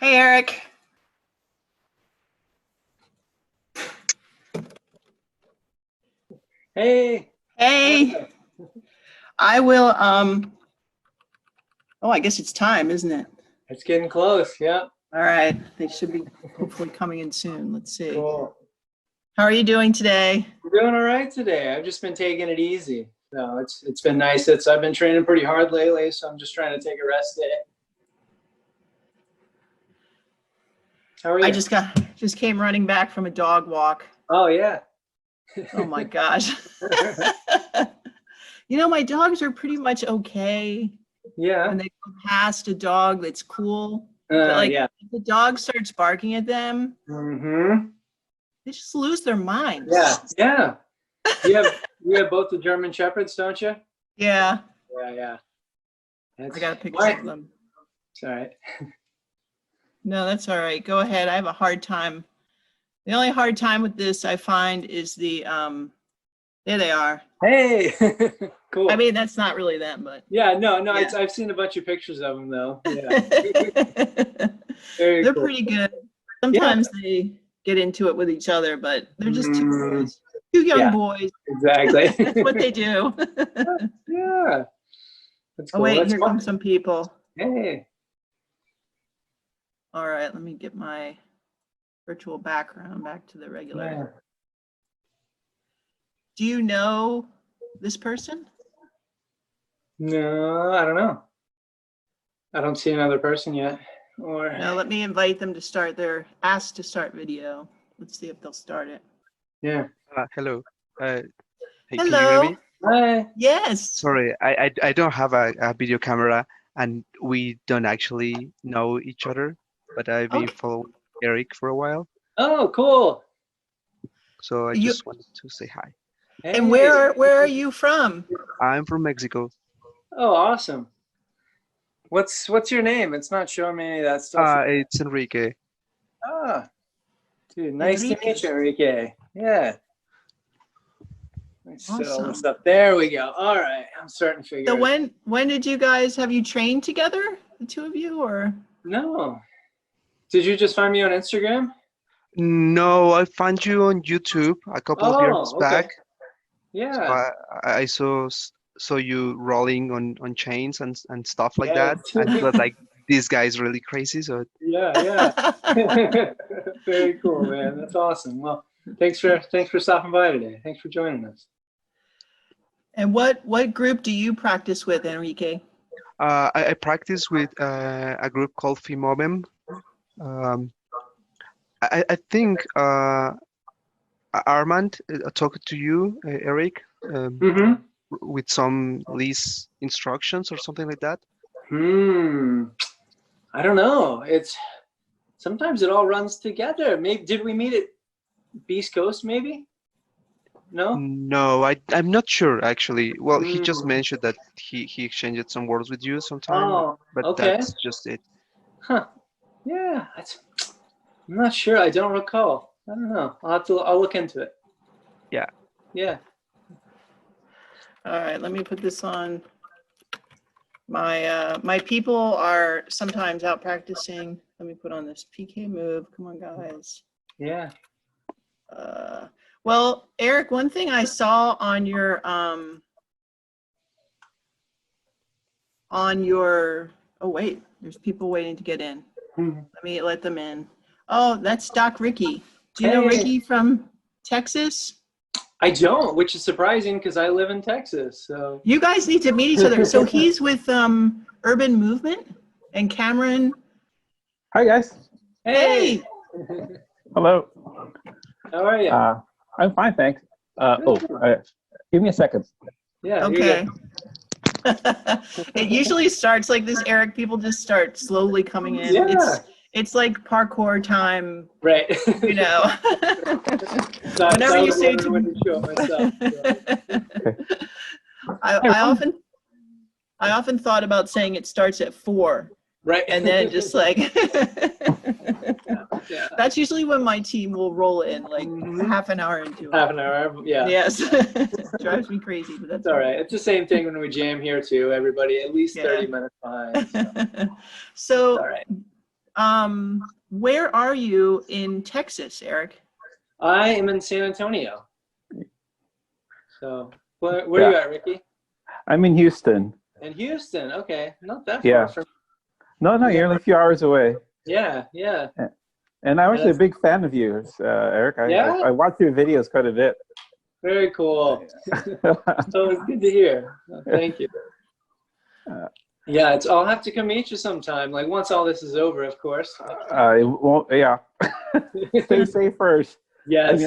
Hey, Eric. Hey. Hey. I will, oh, I guess it's time, isn't it? It's getting close, yeah. All right. They should be hopefully coming in soon. Let's see. Cool. How are you doing today? I'm doing all right today. I've just been taking it easy. No, it's been nice. I've been training pretty hard lately, so I'm just trying to take a rest day. How are you? I just came running back from a dog walk. Oh, yeah. Oh my gosh. You know, my dogs are pretty much okay. Yeah. When they go past a dog that's cool. But like Yeah. if the dog starts barking at them, they just lose their minds. Yeah. Yeah. You have both the German Shepherds, don't you? Yeah. Yeah. I got a picture of them. It's all right. No, that's all right. Go ahead. I have a hard time. The only hard time with this I find is the there they are. Hey. Cool. I mean, that's not really them, but yeah, no, yeah. I've seen a bunch of pictures of them though. Yeah. They're cool. pretty good. Sometimes they get into it with each other, but they're just two boys. Two young boys. Exactly. That's what they do. Yeah. That's cool. Oh wait, That's here fun. come some people. Hey. All right, let me get my virtual background back to the regular. Yeah. Do you know this person? No, I don't know. I don't see another person yet. Or No, let me invite them to start their ask to start video. Let's see if they'll start it. yeah. Hello. Hey, Hello. Can you hear me? Hi. Yes. Sorry, I don't have a video camera, and we don't actually know each other, but I've been following Eric for a while. Oh, cool. So I just wanted to say hi. Hey. And where are you from? I'm from Mexico. Oh, awesome. What's your name? It's not showing me any of that stuff. It's Enrique. Ah, dude, nice Enrique. to meet you, Enrique. Yeah. Let's set all Awesome. this up. There we go. All right, I'm starting to figure. So it. when did you guys have you trained together, the two of you, or? No. Did you just find me on Instagram? No, I found you on YouTube a couple of years back. Yeah. So I saw you rolling on chains and stuff like that, and it was like, this guy's really crazy. So yeah. Very cool, man. That's awesome. Well, thanks for stopping by today. Thanks for joining us. And what group do you practice with, Enrique? I practice with a group called Fimobem. I think Armand talked to you, Eric, with some lease instructions or something like that. I don't know. Sometimes it all runs together. Maybe did we meet at Beast Coast? Maybe. No. No, I'm not sure actually. Well, he just mentioned that he exchanged some words with you sometime, but that's just it. Huh. Yeah. I'm not sure. I don't recall. I don't know. I'll look into it. Yeah. Yeah. All right, let me put this on. My people are sometimes out practicing. Let me put on this PK move. Come on, guys. Yeah. Well, Eric, one thing I saw on your oh wait, there's people waiting to get in. Let me let them in. Oh, that's Doc Ricky. Do you know Ricky from Texas? I don't, which is surprising because I live in Texas. So you guys need to meet each other. So he's with Urban Movement and Cameron. Hi guys. Hey. Hello. How are you? I'm fine, thanks. Give me a second. Yeah. Okay. It usually starts like this, Eric. People just start slowly coming in. Yeah. It's like parkour time. Right. You know. Whenever you say to me. I often thought about saying it starts at 4. Right. And then just like that's usually when my team will roll in, like half an hour into it. Half an hour, yeah. Yes. Drives me crazy, but that's all right. It's the same thing when we jam here too. Everybody at least 30 minutes behind. So all right. Where are you in Texas, Eric? I am in San Antonio. So where are you at, Ricky? I'm in Houston. In Houston. Okay, not that Yeah. far from. No, you're only a few hours away. Yeah. And I'm actually a big fan of yours, Eric. I watch your videos quite a bit. Very cool. So it's good to hear. Thank you. Yeah, I'll have to come meet you sometime. Like once all this is over, of course. It won't, yeah. Stay safe first. Yes.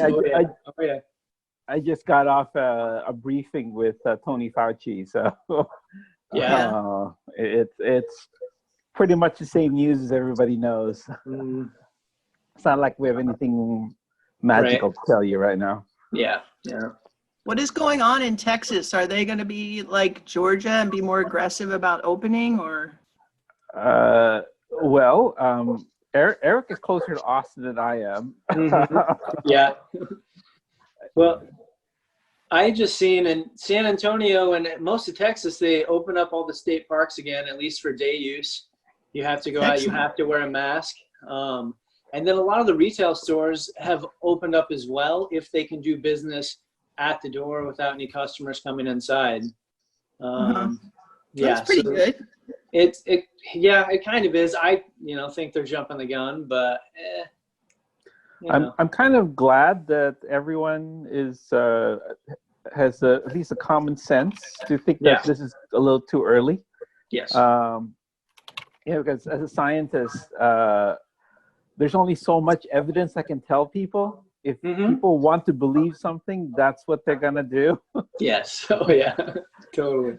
I just got off a briefing with Tony Fauci, so yeah, it's pretty much the same news as everybody knows. It's not like we have anything magical to tell you right now. Yeah. What is going on in Texas? Are they going to be like Georgia and be more aggressive about opening, or? Eric is closer to Austin than I am. Yeah. Well, I just seen in San Antonio and most of Texas, they open up all the state parks again, at least for day use. You have to go out, you have to wear a mask. And then a lot of the retail stores have opened up as well if they can do business at the door without any customers coming inside. Yeah, that's pretty good. It kind of is. I think they're jumping the gun, but I'm kind of glad that everyone has at least a common sense to think that this is a little too early. Yes. Because as a scientist, there's only so much evidence I can tell people. If people want to believe something, that's what they're gonna do. Yes. Oh yeah. Totally.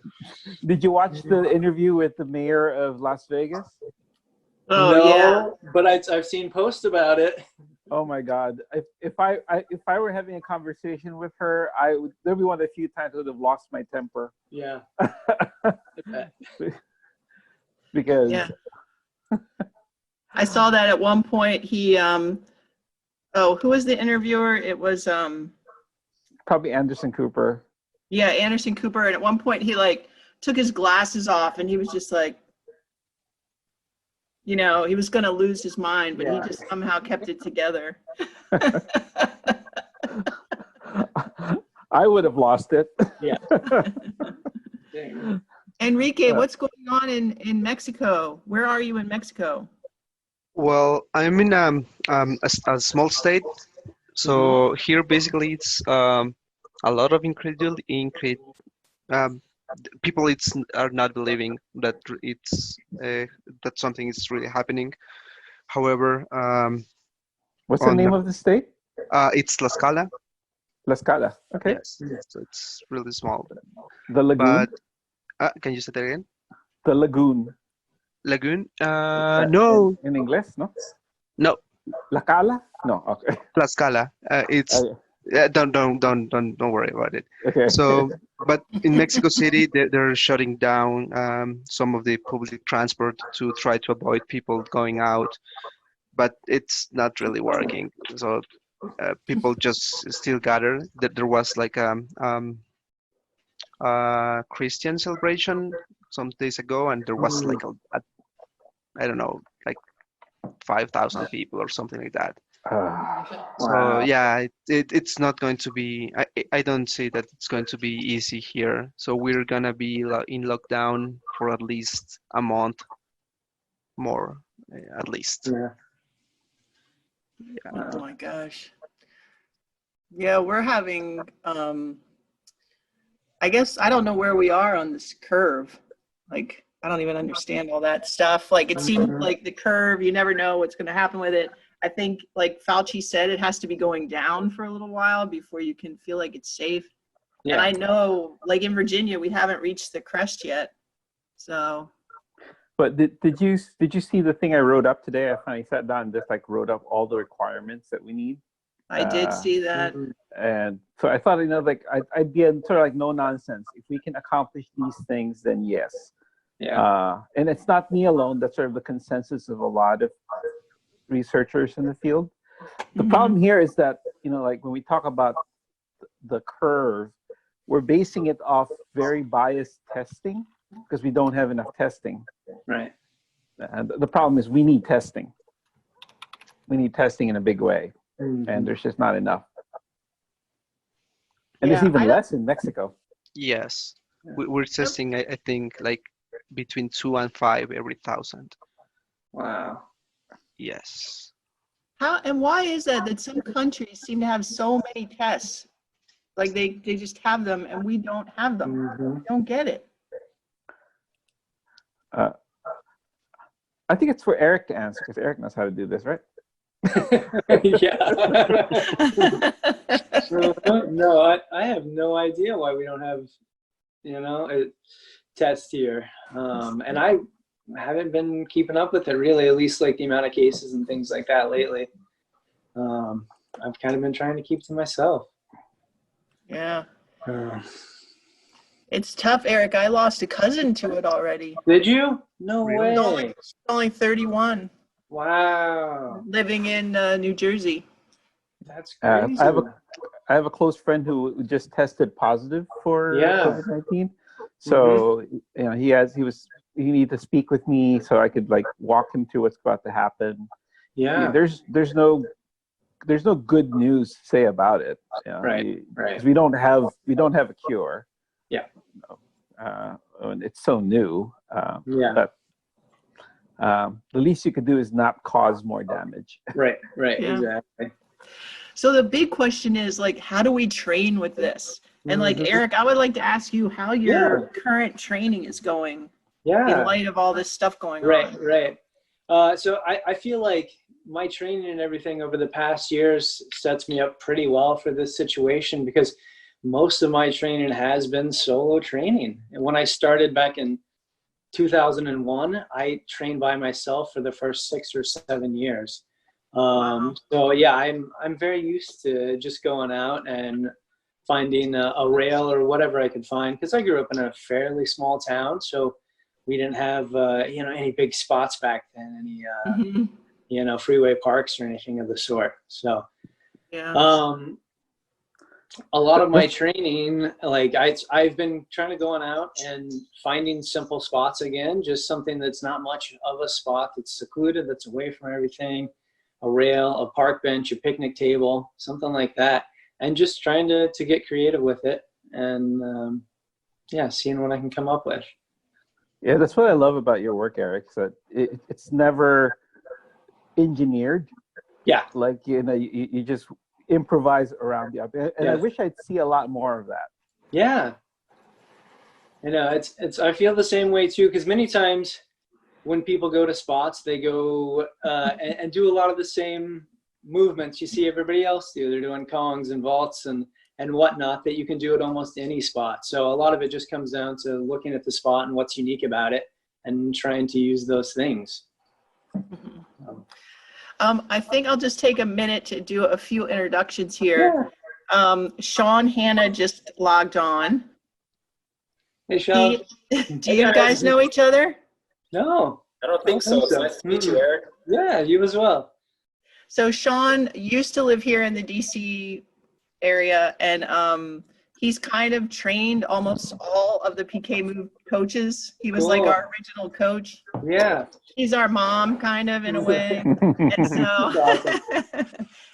Did you watch the interview with the mayor of Las Vegas? Oh no, yeah. But I've seen posts about it. Oh my God! If I were having a conversation with her, there'd be one of the few times I would have lost my temper. Yeah. Because I saw that at one point he who was the interviewer? It was probably Anderson Cooper. Yeah, Anderson Cooper. And at one point he like took his glasses off and he was just like, he was going to lose his mind, but he just somehow kept it together. I would have lost it. Yeah. Enrique, what's going on in Mexico? Where are you in Mexico? Well, I'm in a small state, so here basically it's a lot of people are not believing that that something is really happening. However, what's the name of the state? It's Tlaxcala. Tlaxcala. Okay. Yes, so it's really small. The lagoon. But, can you say that again? The lagoon. Lagoon? No. In English, no? No. La Cala? No. Okay. Tlaxcala. It's don't worry about it. Okay. So, but in Mexico City, they're shutting down some of the public transport to try to avoid people going out, but it's not really working. So people just still gather. There was like Christian celebration some days ago, and there was like I don't know, like 5,000 people or something like that. So yeah, it's not going to be. I don't say that it's going to be easy here. So we're gonna be in lockdown for at least a month more, at least. Yeah. Oh my gosh. Yeah, we're having. I guess I don't know where we are on this curve. Like I don't even understand all that stuff. Like it seems like the curve. You never know what's going to happen with it. I think, like Fauci said, it has to be going down for a little while before you can feel like it's safe. Yeah. And I know, like in Virginia, we haven't reached the crest yet. So. But did you see the thing I wrote up today? I finally sat down and just like wrote up all the requirements that we need. I did see that. And so I thought, like I'd be sort of like no nonsense. If we can accomplish these things, then yes. Yeah. And it's not me alone. That's sort of the consensus of a lot of researchers in the field. The problem here is that, like when we talk about the curve, we're basing it off very biased testing because we don't have enough testing. Right. And the problem is we need testing. testing in a big way, and there's just not enough. And Yeah, there's even less in Mexico. Yes, we're testing, I think, like between 2 and 5 every 1,000. Wow. Yes. How and why is that some countries seem to have so many tests? Like they just have them and we don't have them. I don't get it. I think it's for Eric to answer, because Eric knows how to do this, right? Yeah. No, I have no idea why we don't have, a test here. And I haven't been keeping up with it really, at least like the amount of cases and things like that lately. I've kind of been trying to keep to myself. Yeah. It's tough, Eric. I lost a cousin to it already. Did you? No Really? way. She's only 31. Wow. Living in New Jersey. That's crazy. I have a close friend who just tested positive for COVID-19. So he needed to speak with me so I could like walk him through what's about to happen. Yeah. There's no good news to say about it. Right. Because we don't have a cure. Yeah. And it's so new. Yeah. But the least you could do is not cause more damage. Right. Yeah. Exactly. So the big question is like, how do we train with this? And like, Eric, I would like to ask you how your current training is going in light of all this stuff going on. Right. So I feel like my training and everything over the past years sets me up pretty well for this situation, because most of my training has been solo training. And when I started back in 2001, I trained by myself for the first 6 or 7 years. So yeah, I'm very used to just going out and finding a rail or whatever I could find, because I grew up in a fairly small town, so we didn't have any big spots back then, any freeway parks or anything of the sort. So a lot of my training, like I've been trying to go out and finding simple spots again, just something that's not much of a spot, that's secluded, that's away from everything, a rail, a park bench, a picnic table, something like that, and just trying to get creative with it, and seeing what I can come up with. Yeah, that's what I love about your work, Eric. So it's never engineered. Yeah, like you just improvise around the object, and I wish I'd see a lot more of that. Yeah, it's I feel the same way too, because many times when people go to spots, they go and do a lot of the same movements you see everybody else do. They're doing kongs and vaults and whatnot that you can do at almost any spot. So a lot of it just comes down to looking at the spot and what's unique about it and trying to use those things. I think I'll just take a minute to do a few introductions here. Sean Hanna just logged on. Hey, Sean. Do you guys know each other? No. I don't think so. It's nice to meet you, Eric. Yeah, you as well. So Sean used to live here in the DC area, and he's kind of trained almost all of the PK Move coaches. He was like our original coach. Yeah. He's our mom, kind of, in a way. And so,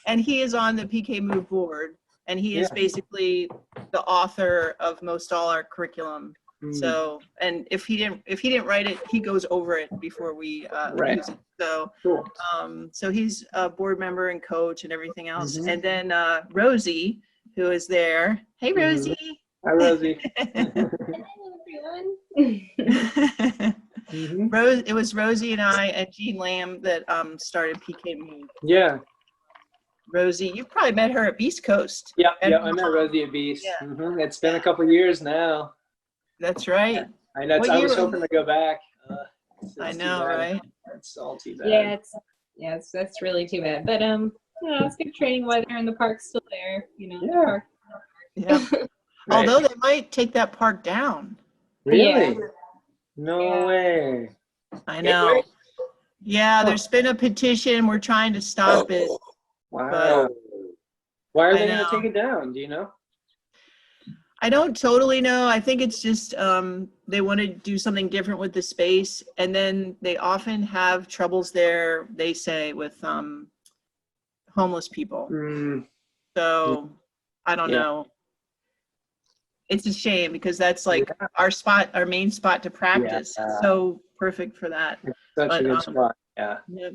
and he is on the PK Move board, and he is basically the author of most all our curriculum. So, and if he didn't write it, he goes over it before we use it. So, so he's a board member and coach and everything else. And then Rosie, who is there. Hey, Rosie. Hi, Rosie. Hello, everyone. It was Rosie and I and Jean Lamb that started PK Move. Yeah. Rosie, you probably met her at Beast Coast. Yeah, I met Rosie at Beast. It's been a couple years now. That's right. I know. I was hoping to go back. I know, right? It's all too bad. Yeah, that's really too bad. But it's good training weather and the park's still there. The park. Yeah. Although they might take that park down. Really? No way. I know. Yeah, there's been a petition. We're trying to stop it. Wow. Why are they going to take it down? Do you know? I don't totally know. I think it's just they want to do something different with the space, and then they often have troubles there, they say, with homeless people. Mm, So I don't Yeah. know. It's a shame because that's like our main spot to practice. Yeah. So perfect for that. such But, a good spot. Yeah. Yeah.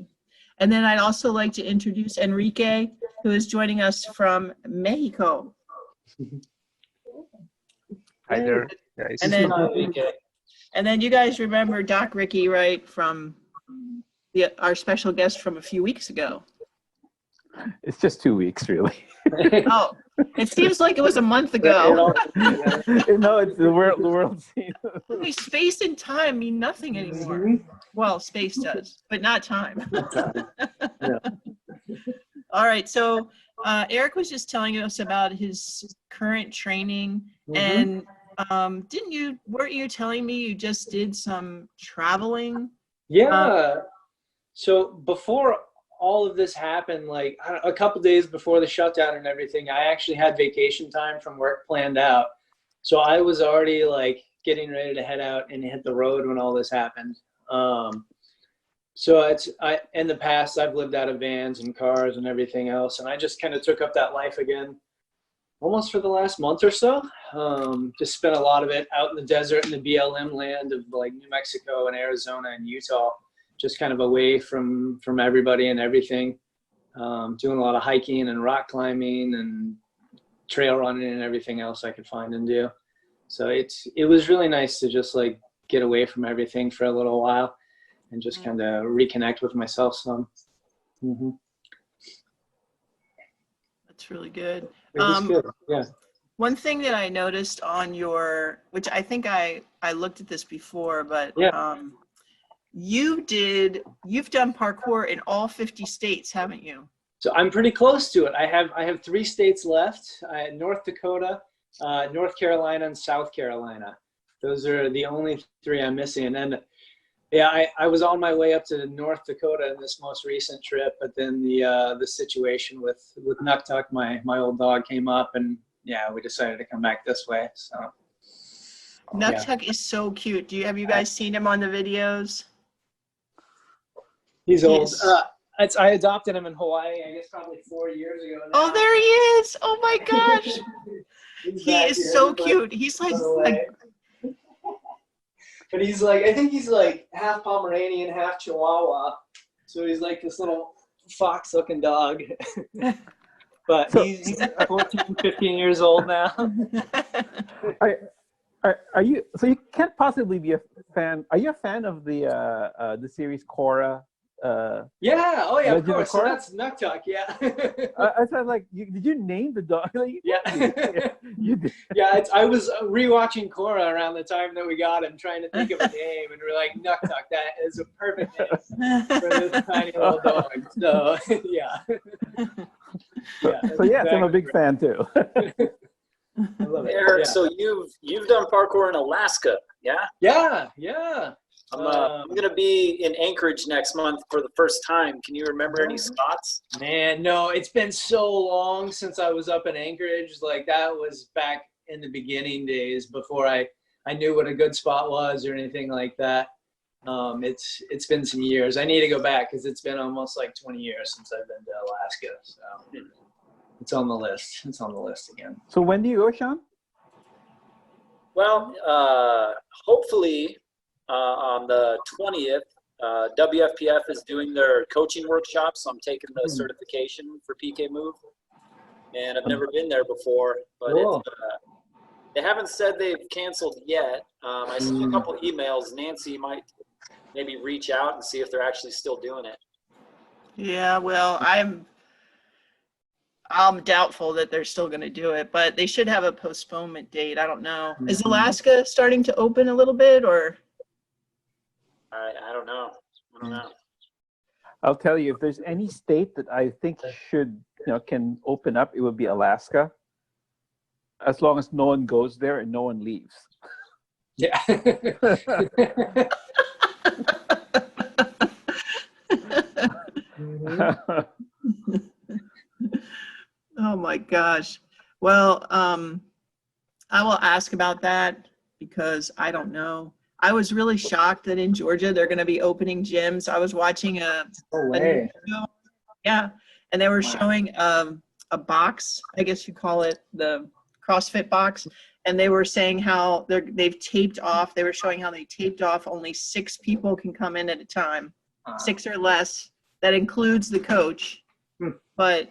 And then I'd also like to introduce Enrique, who is joining us from Mexico. Hi there, guys. And then you guys remember Doc Ricky, right, from our special guest from a few weeks ago. It's just 2 weeks, really. Oh, it seems like it was a month ago. No, it's the world scene. Okay, space and time mean nothing anymore. Mhm. Well, space does, but not time. Yeah. All right, so Eric was just telling us about his current training, Mhm. and weren't you telling me you just did some traveling? Yeah. So before all of this happened, like a couple days before the shutdown and everything, I actually had vacation time from work planned out. So I was already like getting ready to head out and hit the road when all this happened. So in the past, I've lived out of vans and cars and everything else. And I just kind of took up that life again almost for the last month or so. Just spent a lot of it out in the desert in the BLM land of like New Mexico and Arizona and Utah, just kind of away from everybody and everything. Doing a lot of hiking and rock climbing and trail running and everything else I could find and do. So it was really nice to just like get away from everything for a little while and just kind of reconnect with myself some. Mm-hmm. That's really good. It was good. Yeah. One thing that I noticed on which I think I looked at this before, but Yeah. you've done parkour in all 50 states, haven't you? So I'm pretty close to it. I have 3 states left: North Dakota, North Carolina, and South Carolina. Those are the only 3 I'm missing. And then, yeah, I was on my way up to North Dakota in this most recent trip, but then the situation with Nuktuk, my old dog, came up, and yeah, we decided to come back this way. So Nuktuk is so cute. Have you guys seen him on the videos? He's old. Yes. I adopted him in Hawaii, I guess probably 4 years ago now. Oh, there he is! Oh my gosh, he is so cute. He's like but he's like, I think he's like half Pomeranian, half Chihuahua. So he's like this little fox-looking dog. But he's 14, 15 years old now. Are you? So you can't possibly be a fan. Are you a fan of the series Korra? Yeah. Oh yeah. Of Legend of course. So Korra? that's Nuktuk. Yeah. I thought, like, did you name the dog? Like, Yeah. you did. Yeah. I was rewatching Korra around the time that we got him, trying to think of a name, and we're like, Nuktuk. That is a perfect name for this tiny little dog. So yeah. So yes, I'm a big fan too. I love it. Eric, Yeah. so you've done parkour in Alaska, yeah? Yeah. I'm gonna be in Anchorage next month for the first time. Can you remember any spots? Man, no, it's been so long since I was up in Anchorage. Like that was back in the beginning days before I knew what a good spot was or anything like that. It's been some years. I need to go back because it's been almost like 20 years since I've been to Alaska. So it's on the list. It's on the list again. So when do you go, Sean? Well, hopefully on the 20th, WFPF is doing their coaching workshop, so I'm taking the certification for PK Move. And I've never been there before, but Cool. they haven't said they've canceled yet. I sent a couple emails. Nancy might maybe reach out and see if they're actually still doing it. Yeah, well, I'm doubtful that they're still going to do it, but they should have a postponement date. I don't know. Is Alaska starting to open a little bit, or? I don't know. I don't know. I'll tell you, if there's any state that I think can open up, it would be Alaska. As long as no one goes there and no one leaves. Yeah. Oh my gosh. Well, I will ask about that because I don't know. I was really shocked that in Georgia they're going to be opening gyms. I was watching a No way. video, yeah, and they were showing a box, I guess you call it the CrossFit box, and they were saying how they've taped off. They were showing how they taped off only 6 people can come in at a time, 6 or less. That includes the coach, but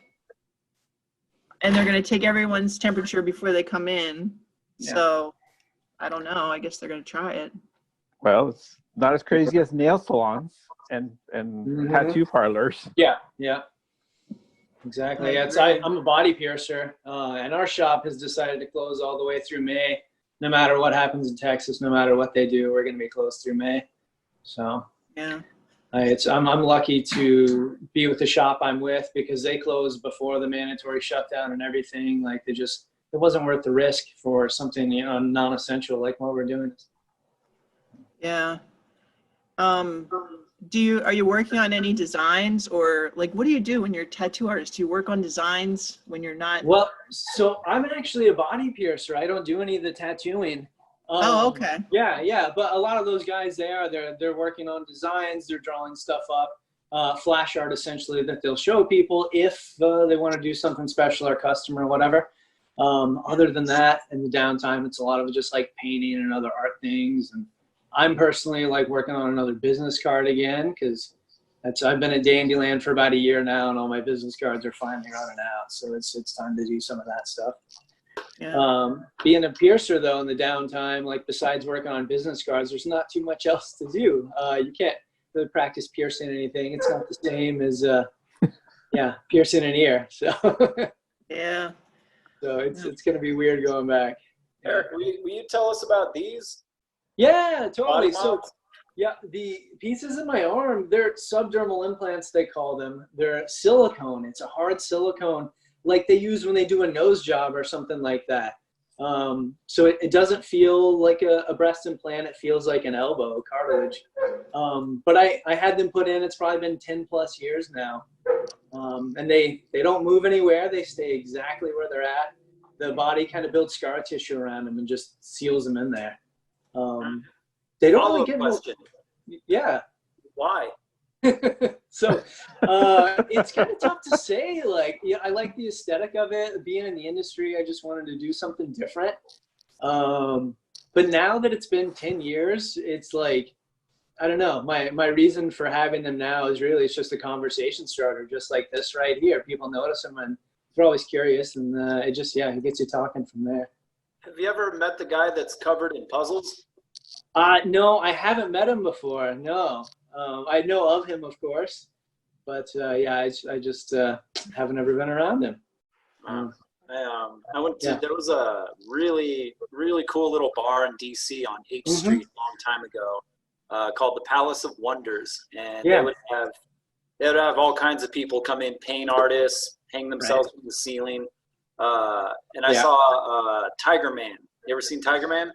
and they're going to take everyone's temperature before they come in. Yeah. So I don't know. I guess they're going to try it. Well, it's not as crazy as nail salons and tattoo parlors. Yeah, yeah. Exactly. Yeah, I'm a body piercer, and our shop has decided to close all the way through May. No matter what happens in Texas, no matter what they do, we're going to be closed through May. So yeah, I'm lucky to be with the shop I'm with because they closed before the mandatory shutdown and everything. Like it wasn't worth the risk for something non-essential like what we're doing. Yeah. Are you working on any designs, or like what do you do when you're a tattoo artist? Do you work on designs when you're not? Well, so I'm actually a body piercer. I don't do any of the tattooing. Oh, okay. Yeah. But a lot of those guys, they're working on designs. They're drawing stuff up, flash art essentially that they'll show people if they want to do something special or custom or whatever. Other than that, in the downtime, it's a lot of just like painting and other art things. And I'm personally like working on another business card again because I've been at Dandyland for about a year now, and all my business cards are finally running out. So it's time to do some of that stuff. Yeah. Being a piercer though, in the downtime, like besides working on business cards, there's not too much else to do. You can't really practice piercing anything. It's not the same as piercing an ear. So yeah. So it's gonna be weird going back. Eric, will you tell us about these? Yeah, totally. So yeah, the pieces in my arm, they're subdermal implants, they call them. They're silicone. It's a hard silicone like they use when they do a nose job or something like that. So it doesn't feel like a breast implant. It feels like an elbow cartilage. But I had them put in. It's probably been 10 plus years now. And they don't move anywhere. They stay exactly where they're at. The body kind of builds scar tissue around them and just seals them in there. They don't really get question. Yeah. Why? So it's kind of tough to say. Like, yeah, I like the aesthetic of it. Being in the industry, I just wanted to do something different. But now that it's been 10 years, it's like, I don't know. My reason for having them now is really it's just a conversation starter, just like this right here. People notice them and they're always curious, and it gets you talking from there. Have you ever met the guy that's covered in puzzles? No, I haven't met him before. No, I know of him, of course, but I just haven't ever been around him. I went to there was a really cool little bar in DC on 8th Street a long time ago called the Palace of Wonders, and they would have all kinds of people come in, paint artists, hang themselves from the ceiling. And I saw Tiger Man. You ever seen Tiger Man?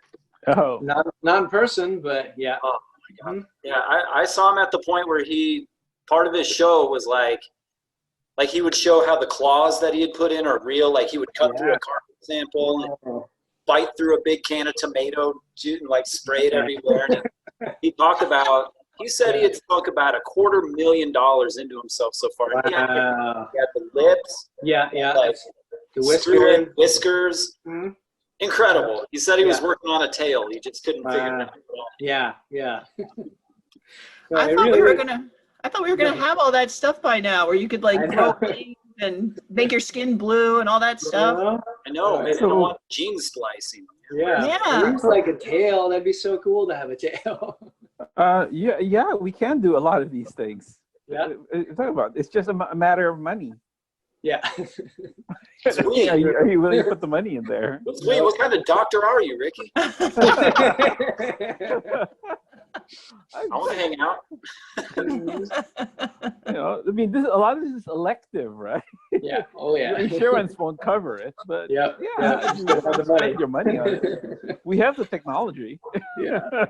Oh, not in person, but yeah. Oh my God. Yeah, I saw him at the point where part of his show was like he would show how the claws that he had put in are real. Like he would cut through a carpet sample and bite through a big can of tomato juice and like spray it everywhere. And he said he had sunk about $250,000 into himself so far. Wow. He had the lips. Yeah. Like, the whiskers. Mm-hmm. Incredible. He said he was working on a tail. He just couldn't figure it out. Yeah. I thought we were gonna have all that stuff by now, where you could like grow wings and make your skin blue and all that stuff. I know. They don't want gene splicing. Yeah. It looks like a tail. That'd be so cool to have a tail. Yeah, we can do a lot of these things. Yeah. It's just a matter of money. Yeah. Are you willing to put the money in there? Sweet. What kind of doctor are you, Ricky? I want to hang out. I mean, a lot of this is elective, right? Yeah. Oh, yeah. Insurance won't cover it, but you spend your money on it. We have the technology. Yeah. All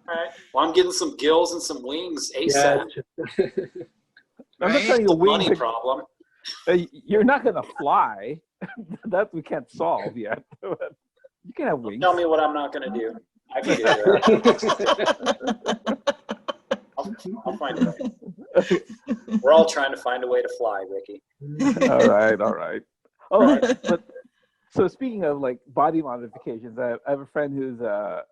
right. Well, I'm getting some gills and some wings ASAP. Yeah. I'm not telling you money problem. You're not gonna fly. That we can't solve yet. You can have wings. Tell me what I'm not gonna do. I can do that. I'll find a way. We're all trying to find a way to fly, Ricky. All right, all right. Oh, but so speaking of like body modifications, I have a friend who's a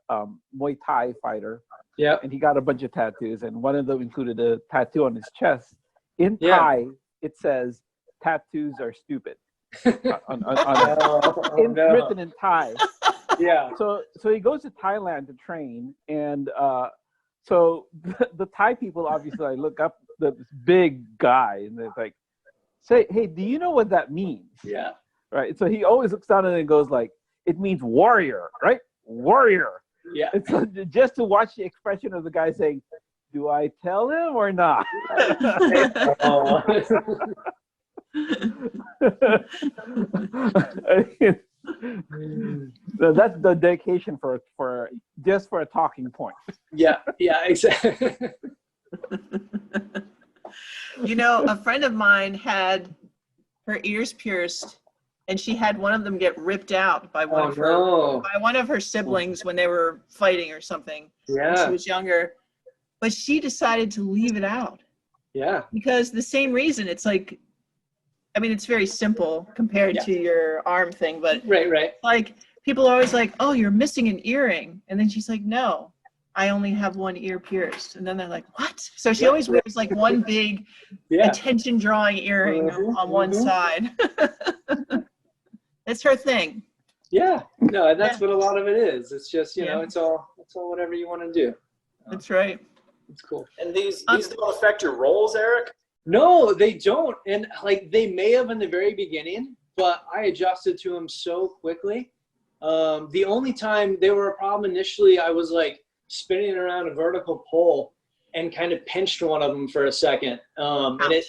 Muay Thai fighter. Yeah. And he got a bunch of tattoos, and one of them included a tattoo on his chest. In Yeah. Thai, it says "tattoos are stupid." No. Written in Thai. Yeah. So he goes to Thailand to train, and so the Thai people obviously like, look up this big guy, and they're like, "Say, hey, do you know what that means?" Yeah. Right. So he always looks down and goes like, "It means warrior, right? Warrior." Yeah. And so just to watch the expression of the guy saying, "Do I tell him or not?" Oh. So that's the dedication for just for a talking point. Yeah. Yeah. Exactly. You know, a friend of mine had her ears pierced, and she had one of them get ripped out by one of her siblings when they were fighting or something when she was younger. But she decided to leave it out. Yeah. Because the same reason, it's like, I mean, it's very simple compared to your arm thing, but Right. like people are always like, "Oh, you're missing an earring," and then she's like, "No, I only have one ear pierced," and then they're like, "What?" So she always wears like one big attention-drawing earring on one side. It's her thing. Yeah. No, and that's what a lot of it is. It's just, you know, it's all whatever you want to do. That's right. It's cool. And these don't affect your roles, Eric? No, they don't. And like they may have in the very beginning, but I adjusted to them so quickly. The only time they were a problem initially, I was like spinning around a vertical pole and kind of pinched one of them for a second. And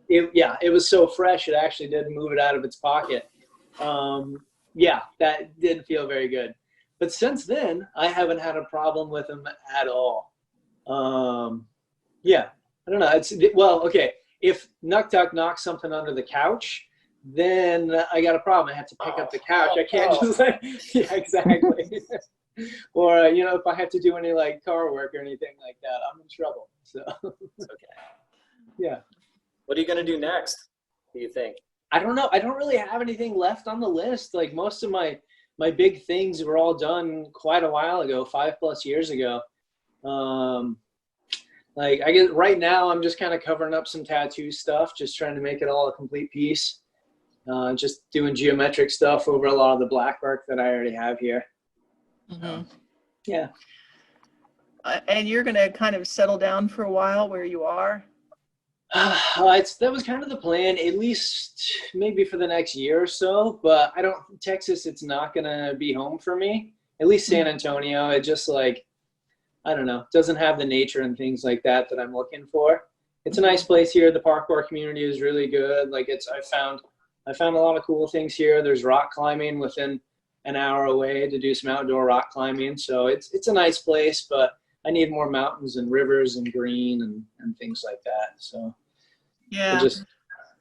it was so fresh, it actually did move it out of its pocket. Yeah, that didn't feel very good. But since then, I haven't had a problem with them at all. Yeah, I don't know. Okay. If Nuktuk knocks something under the couch, then I got a problem. I have to pick up the couch. I can't just like, yeah, exactly. Or, you know, if I have to do any like car work or anything like that, I'm in trouble. So, Okay. Yeah. What are you going to do next, do you think? I don't know. I don't really have anything left on the list. Like most of my big things were all done quite a while ago, 5+ years ago. Like I guess right now I'm just kind of covering up some tattoo stuff, just trying to make it all a complete piece. Just doing geometric stuff over a lot of the black work that I already have here. Yeah. And you're going to kind of settle down for a while where you are? That was kind of the plan, at least maybe for the next year or so. But Texas, it's not going to be home for me. At least San Antonio, it just like, I don't know, doesn't have the nature and things like that I'm looking for. It's a nice place here. The parkour community is really good. Like I found a lot of cool things here. There's rock climbing within an hour away to do some outdoor rock climbing. So it's a nice place, but I need more mountains and rivers and green and things like that. So yeah,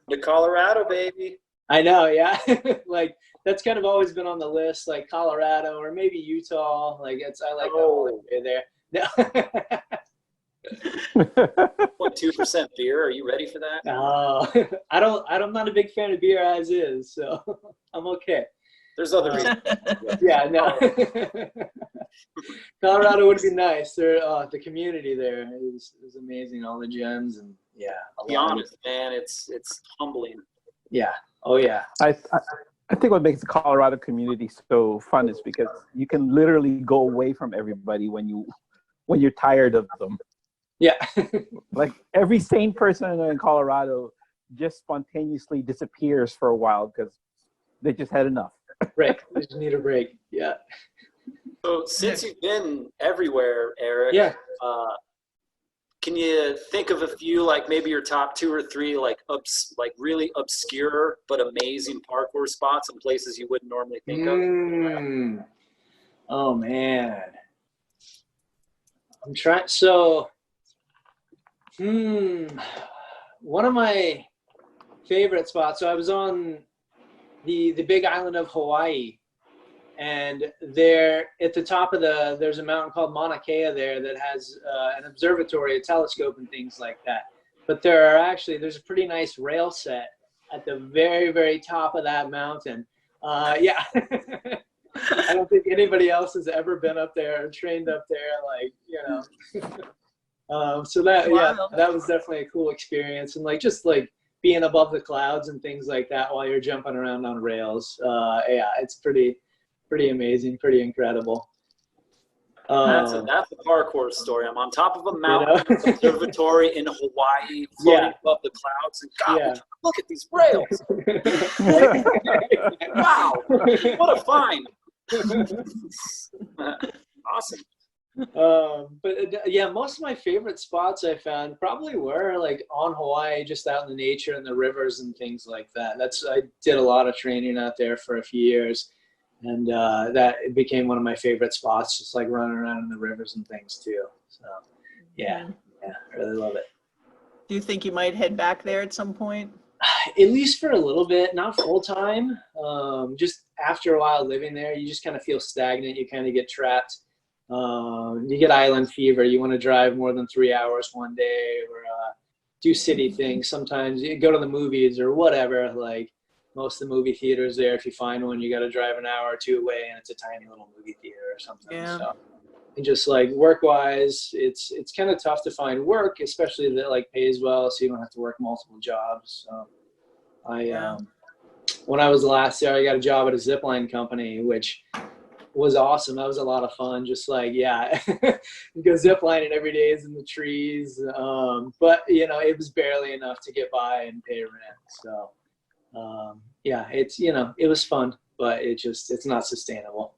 to Colorado, baby. I know, yeah. Like that's kind of always been on the list, like Colorado or maybe Utah. Like I like that whole way there. No. 0.2% beer. Are you ready for that? No, I'm not a big fan of beer as is, so I'm okay. There's other reasons. Yeah, no. Colorado would be nice. The community there is amazing. All the gyms and To be honest, man, it's humbling. Yeah. Oh yeah. I think what makes the Colorado community so fun is because you can literally go away from everybody when you're tired of them. Yeah. Like every sane person in Colorado just spontaneously disappears for a while because they just had enough. Right. They just need a break. Yeah. So since you've been everywhere, Eric, can you think of a few, like maybe your top 2 or 3, like really obscure but amazing parkour spots and places you wouldn't normally think of? Oh man. I'm trying. So, one of my favorite spots. So I was on the big island of Hawaii, and there at the top of there's a mountain called Mauna Kea there that has an observatory, a telescope, and things like that. but there's a pretty nice rail set at the very, very top of that mountain. Yeah. I don't think anybody else has ever been up there or trained up there, like, you know. So that, yeah, that was definitely a cool experience. And like, just like being above the clouds and things like that while you're jumping around on rails. Yeah, it's pretty amazing, pretty incredible. That's a parkour story. I'm on top of a mountain, observatory in Hawaii, floating above the clouds, and God, look at these rails! Wow, what a find! Awesome. But yeah, most of my favorite spots I found probably were like on Hawaii, just out in the nature and the rivers and things like that. I did a lot of training out there for a few years. And that it became one of my favorite spots, just like running around in the rivers and things too. So yeah, I really love it. Do you think you might head back there at some point? At least for a little bit, not full time. Just after a while living there, you just kind of feel stagnant. You kind of get trapped. You get island fever. You want to drive more than 3 hours one day, or do city things. Sometimes you go to the movies or whatever, like. Most of the movie theaters there, if you find one, you got to drive an hour or two away, and it's a tiny little movie theater or something. Yeah. So, and just like work-wise, it's kind of tough to find work, especially that like pays well, so you don't have to work multiple jobs. So, when I was last there, I got a job at a zipline company, which was awesome. That was a lot of fun. Just like you go ziplining every day is in the trees, but you know it was barely enough to get by and pay rent. So. Yeah, it's, you know, it was fun, but it's not sustainable,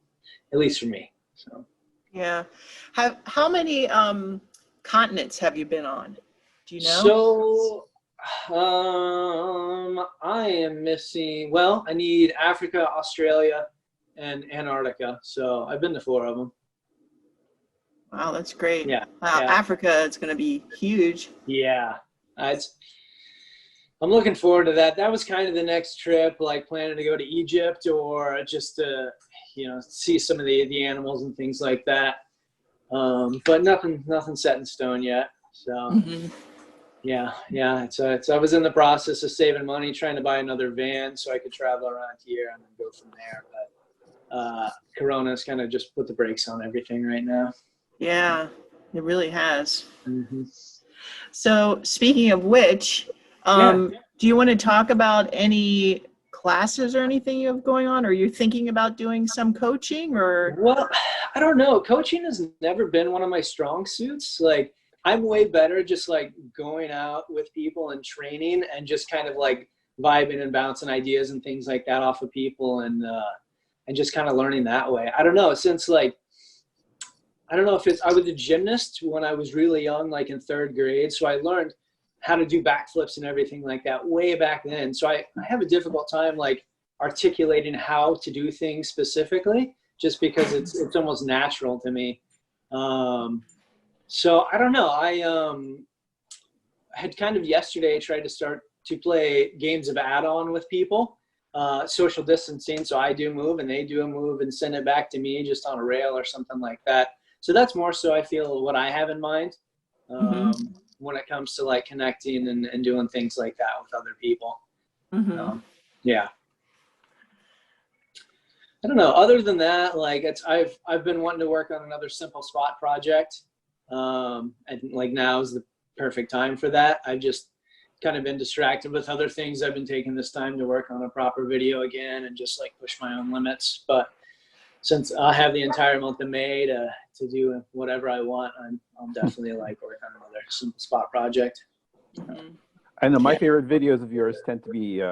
at least for me. So yeah. How many continents have you been on? Do you know? So I am missing, well, I need Africa, Australia, and Antarctica. So I've been to 4 of them. Wow, that's great. Yeah. Wow, yeah. Africa, it's going to be huge. Yeah. I'm looking forward to that. That was kind of the next trip, like planning to go to Egypt or just to, you know, see some of the animals and things like that. But nothing set in stone yet. So yeah. I was in the process of saving money, trying to buy another van so I could travel around here and then go from there. But Corona's kind of just put the brakes on everything right now. Yeah, it really has. So speaking of which, do you want to talk about any classes or anything you have going on? Or you're thinking about doing some coaching or? Well, I don't know. Coaching has never been one of my strong suits. Like I'm way better just like going out with people and training and just kind of like vibing and bouncing ideas and things like that off of people and just kind of learning that way. I don't know. Since like, I don't know if I was a gymnast when I was really young, like in 3rd grade. So I learned how to do backflips and everything like that way back then. So I have a difficult time like articulating how to do things specifically, just because it's almost natural to me. So I don't know. I had kind of yesterday tried to start to play games of add-on with people, social distancing. So I do move and they do a move and send it back to me just on a rail or something like that. So that's more so I feel what I have in mind. When it comes to like connecting and doing things like that with other people. Yeah. I don't know. Other than that, like I've been wanting to work on another simple spot project. And like now is the perfect time for that. I've just kind of been distracted with other things. I've been taking this time to work on a proper video again and just like push my own limits. But since I have the entire month of May to do whatever I want, I'll definitely like work on another simple spot project. I know my favorite videos of yours tend to be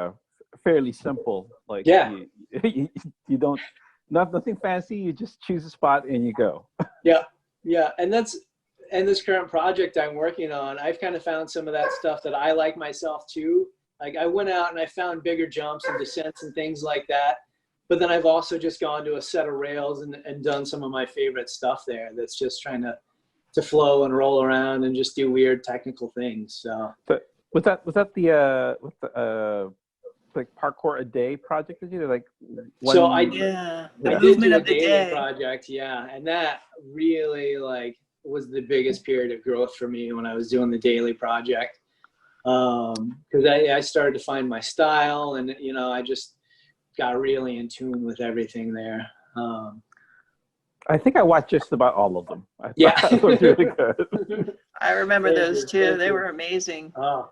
fairly simple. Like you don't, nothing fancy. You just choose a spot and you go. Yeah, and this current project I'm working on, I've kind of found some of that stuff that I like myself too. Like I went out and I found bigger jumps and descents and things like that. But then I've also just gone to a set of rails and done some of my favorite stuff there. That's just trying to flow and roll around and just do weird technical things. So was that the like Parkour a Day project that you did? Like so I did do a daily project, and that really like was the biggest period of growth for me when I was doing the daily project. Because I started to find my style, and you know, I just got really in tune with everything there. I think I watched just about all of them. I Yeah. thought it was really good. I remember Thank those you, too. thank They you. were amazing. Oh,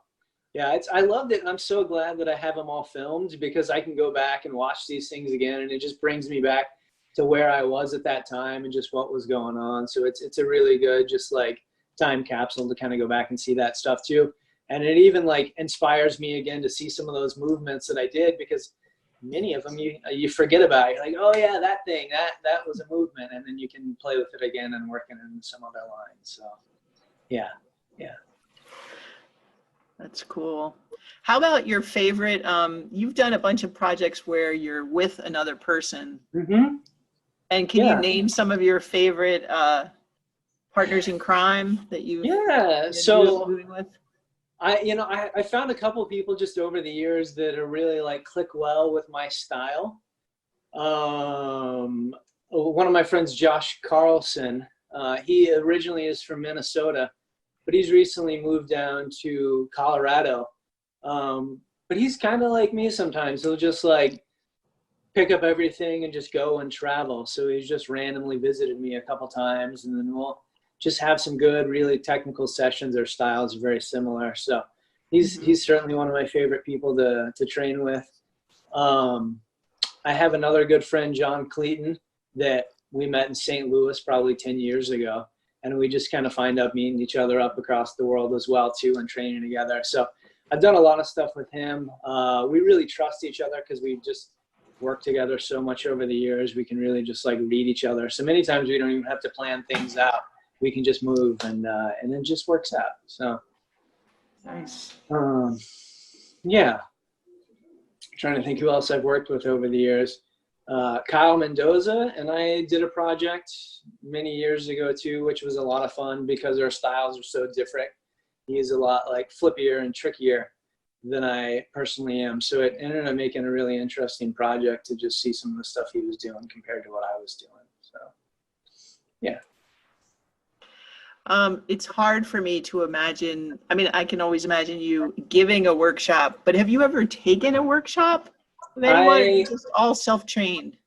yeah, I loved it, and I'm so glad that I have them all filmed, because I can go back and watch these things again, and it just brings me back to where I was at that time and just what was going on. So it's a really good, just like, time capsule to kind of go back and see that stuff too. And it even like inspires me again to see some of those movements that I did, because many of them you forget about. You're like, oh yeah, that thing, that was a movement, and then you can play with it again and work it in some other lines. So yeah. That's cool. How about your favorite? You've done a bunch of projects where you're with another person. Mm-hmm. And can you name some of your favorite partners in crime that you've been moving with? I found a couple of people just over the years that are really like click well with my style. One of my friends, Josh Carlson, he originally is from Minnesota, but he's recently moved down to Colorado. But he's kind of like me sometimes. He'll just like pick up everything and just go and travel. So he's just randomly visited me a couple times, and then we'll just have some good, really technical sessions. Our styles are very similar. So he's certainly one of my favorite people to train with. I have another good friend, John Cleaton, that we met in St. Louis probably 10 years ago. And we just kind of find out meeting each other up across the world as well too, and training together. So I've done a lot of stuff with him. We really trust each other because we've just worked together so much over the years. We can really just like read each other. So many times we don't even have to plan things out. We can just move, and it just works out. So nice. Yeah. I'm trying to think who else I've worked with over the years. Kyle Mendoza and I did a project many years ago too, which was a lot of fun because our styles are so different. He's a lot like flippier and trickier than I personally am. So it ended up making a really interesting project to just see some of the stuff he was doing compared to what I was doing. So yeah. It's hard for me to imagine. I mean, I can always imagine you giving a workshop, but have you ever taken a workshop with anyone? Or are you just all self-trained?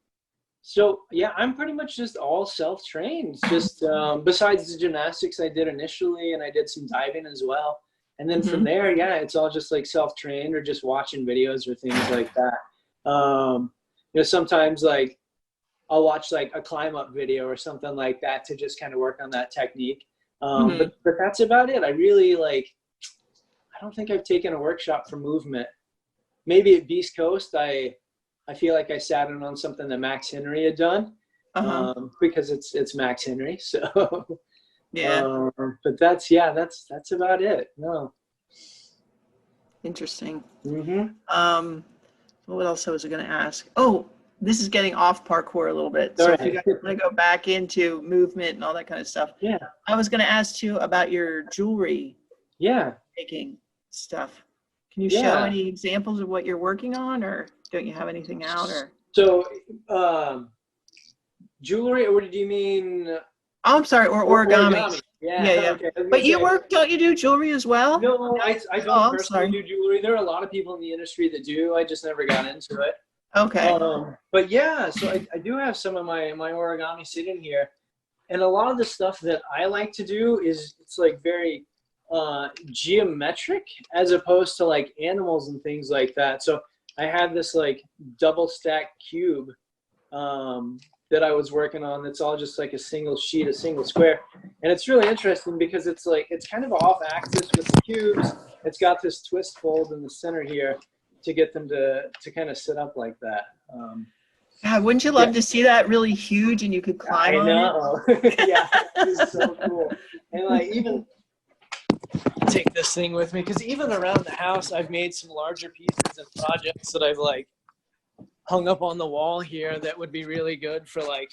So yeah, I'm pretty much just all self-trained. Just besides the gymnastics I did initially, and I did some diving as well. And then from there, yeah, it's all just like self-trained or just watching videos or things like that. Sometimes like I'll watch like a climb up video or something like that to just kind of work on that technique. But that's about it. I really I don't think I've taken a workshop for movement. Maybe at Beast Coast, I feel like I sat in on something that Max Henry had done because it's Max Henry. So yeah, but that's about it. No. Interesting. What else was I going to ask? Oh, this is getting off parkour a little bit. So if you guys want to go back into movement and all that kind of stuff. Yeah. I was going to ask you about your jewelry making stuff. Can you show any examples of what you're working on, or don't you have anything out? Or so jewelry, or do you mean? Oh, I'm sorry, or origami. Yeah. Okay. But don't you do jewelry as well? No, I don't personally do jewelry. There are a lot of people in the industry that do. I just never got into it. Okay. But yeah, so I do have some of my origami sitting here, and a lot of the stuff that I like to do is it's like very geometric as opposed to like animals and things like that. So I have this like double stacked cube that I was working on that's all just like a single sheet, a single square. And it's really interesting because it's kind of off axis with the cubes. It's got this twist fold in the center here to get them to kind of sit up like that. God, wouldn't you love to see that really huge and you could climb on it? I know. Yeah, it's so cool. And like even take this thing with me because even around the house, I've made some larger pieces and projects that I've like hung up on the wall here that would be really good for like,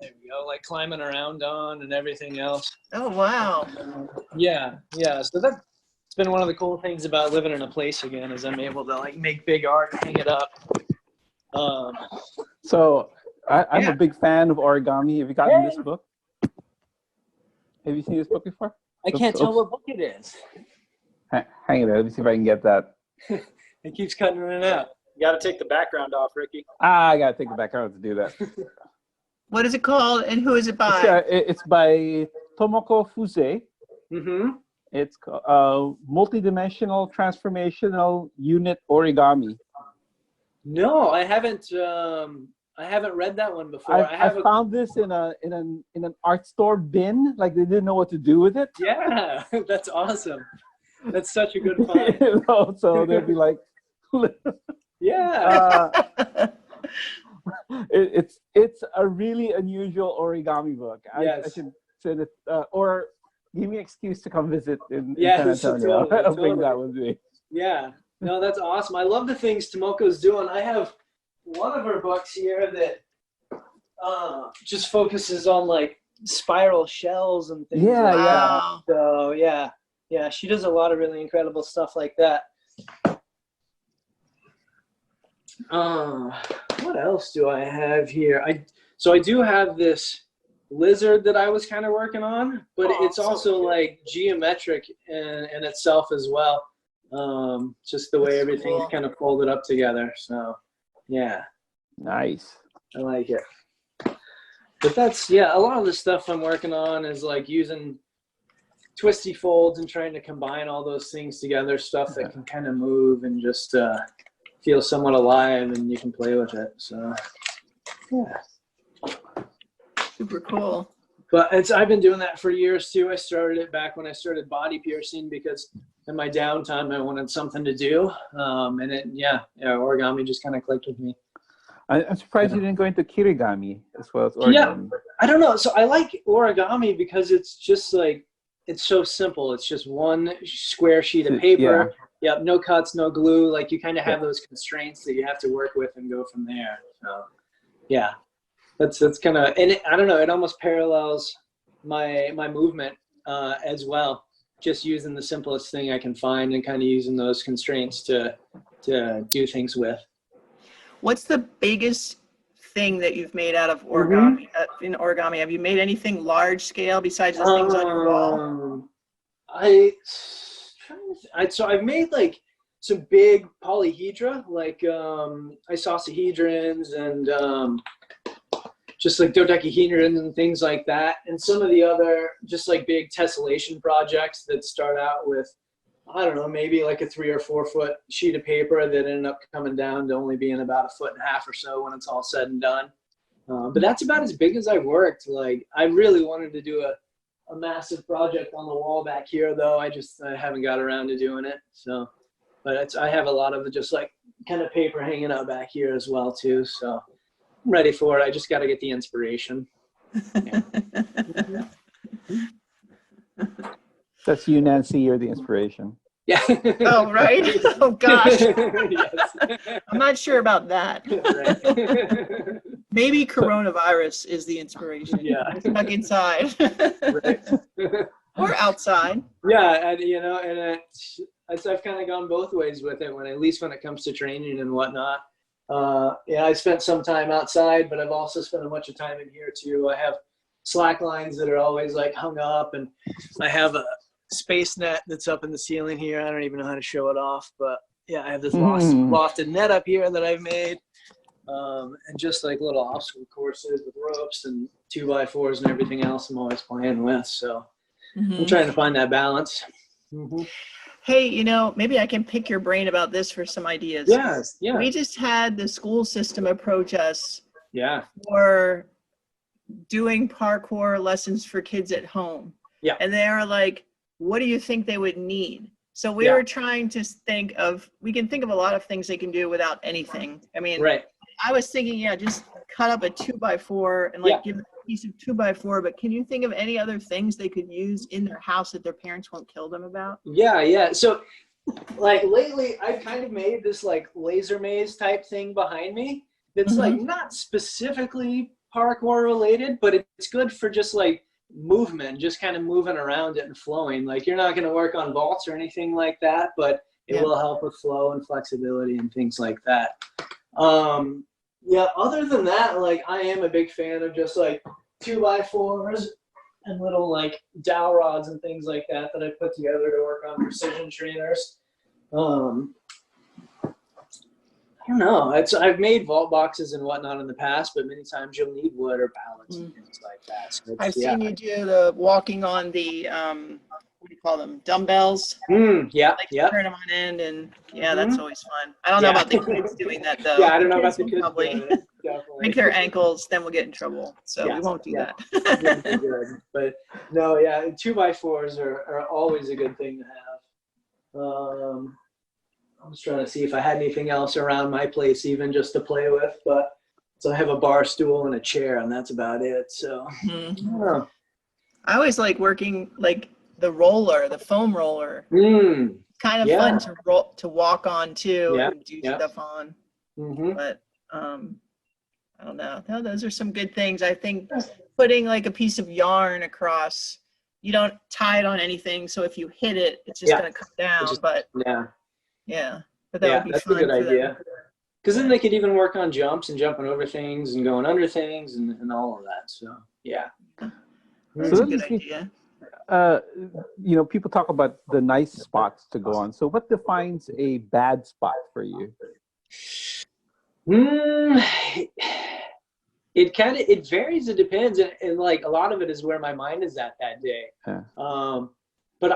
there we go, like climbing around on and everything else. Oh, wow. Yeah. So that's been one of the cool things about living in a place again is I'm able to like make big art and hang it up. So I'm a big fan of origami. Have you gotten this book? Have you seen this book before? I can't tell what book it is. Hang on, let me see if I can get that. It keeps cutting in and out. You got to take the background off, Ricky. I gotta take the background to do that. What is it called and who is it by? It's by Tomoko Fuse. Mm-hmm. It's multidimensional transformational unit origami. No, I haven't read that one before. I found this in an art store bin. Like they didn't know what to do with it. Yeah, that's awesome. That's such a good find. You know, so they'd be like, Yeah. it's a really unusual origami book. Yes. I should send it, or give me an excuse to come visit in Yes, San Antonio. totally, I'll bring totally. that with me. Yeah. No, that's awesome. I love the things Tomoko's doing. I have one of her books here that just focuses on like spiral shells and things. Yeah, like yeah. Wow. that. So yeah, she does a lot of really incredible stuff like that. What else do I have here? I do have this lizard that I was kind of working on, but it's so also cute. like geometric in itself as well. Just the way That's everything's cool. kind of folded up together. So yeah, Nice. I like it. But that's, yeah, a lot of the stuff I'm working on is like using twisty folds and trying to combine all those things together, stuff that can kind of move and just feel somewhat alive, and you can play with it. So yeah. Super cool. But I've been doing that for years too. I started it back when I started body piercing because in my downtime I wanted something to do. And origami just kind of clicked with me. I'm surprised you didn't go into kirigami as well as origami. I don't know. So I like origami because it's just like, it's so simple. It's just one square sheet of paper. Yeah. Yep, no cuts, no glue. Like you kind of have those constraints that you have to work with and go from there. So yeah, that's kind of, and I don't know, it almost parallels my movement as well. Just using the simplest thing I can find and kind of using those constraints to do things with. What's the biggest thing that you've made out of origami? In origami, have you made anything large scale besides the things on your wall? So I've made like some big polyhedra, like isosahedrons and just like dodecahedrons and things like that. And some of the other just like big tessellation projects that start out with, I don't know, maybe like a 3 or 4 foot sheet of paper that ended up coming down to only being about 1.5 feet or so when it's all said and done. But that's about as big as I worked. Like I really wanted to do a massive project on the wall back here, though. I haven't got around to doing it. So, but I have a lot of just like kind of paper hanging out back here as well too. So I'm ready for it. I just got to get the inspiration. That's you, Nancy. You're the inspiration. Yeah. Oh, right? Oh, gosh. Yes. I'm not sure about that. Right. Maybe coronavirus is the inspiration. Yeah. I'm stuck inside. Right. Or outside. Yeah, and I've kind of gone both ways with it. At least when it comes to training and whatnot. I spent some time outside, but I've also spent a bunch of time in here too. I have slack lines that are always like hung up, and I have a space net that's up in the ceiling here. I don't even know how to show it off, but yeah, I have this lofted net up here that I've made, and just like little obstacle courses with ropes and 2x4s and everything else I'm always playing with. So I'm trying to find that balance. Hey, maybe I can pick your brain about this for some ideas. Yes, yeah. We just had the school system approach us Yeah. for doing parkour lessons for kids at home. Yeah. And they are like, what do you think they would need? So we were trying to we can think of a lot of things they can do without anything. I mean, Right. I was thinking, just cut up a 2x4 and give them a piece of 2x4, but can you think of any other things they could use in their house that their parents won't kill them about? Yeah. So like lately I've kind of made this like laser maze type thing behind me. That's like not specifically parkour related, but it's good for just like movement, just kind of moving around it and flowing. Like you're not going to work on vaults or anything like that, but it will help with flow and flexibility and things like that. Other than that, like I am a big fan of just like 2x4s and little like dowel rods and things like that I put together to work on precision trainers. I don't know. I've made vault boxes and whatnot in the past, but many times you'll need wood or pallets and things like that. So I've seen you do the walking on the what do you call them? Dumbbells. Yeah, Like yeah. turn them on end, and that's always fun. I don't know about the kids doing that though. Yeah, I don't know about The the kids kids will probably doing it. Definitely. break their ankles, then we'll get in trouble. So we won't do Wouldn't be that. good. But no, yeah, 2x4s are always a good thing to have. I was trying to see if I had anything else around my place, even just to play with. But so I have a bar stool and a chair, and that's about it. So I don't know. I always like working like the roller, the foam roller. Kind of fun to walk on too and do stuff on. But I don't know. No, those are some good things. I think putting like a piece of yarn across, you don't tie it on anything, so if you hit it, it's just gonna come down. But but that would be that's fun a good for idea. them. Because then they could even work on jumps and jumping over things and going under things and all of that. So That's a good idea. People talk about the nice spots to go on. So what defines a bad spot for you? It varies. It depends, and like a lot of it is where my mind is at that day. But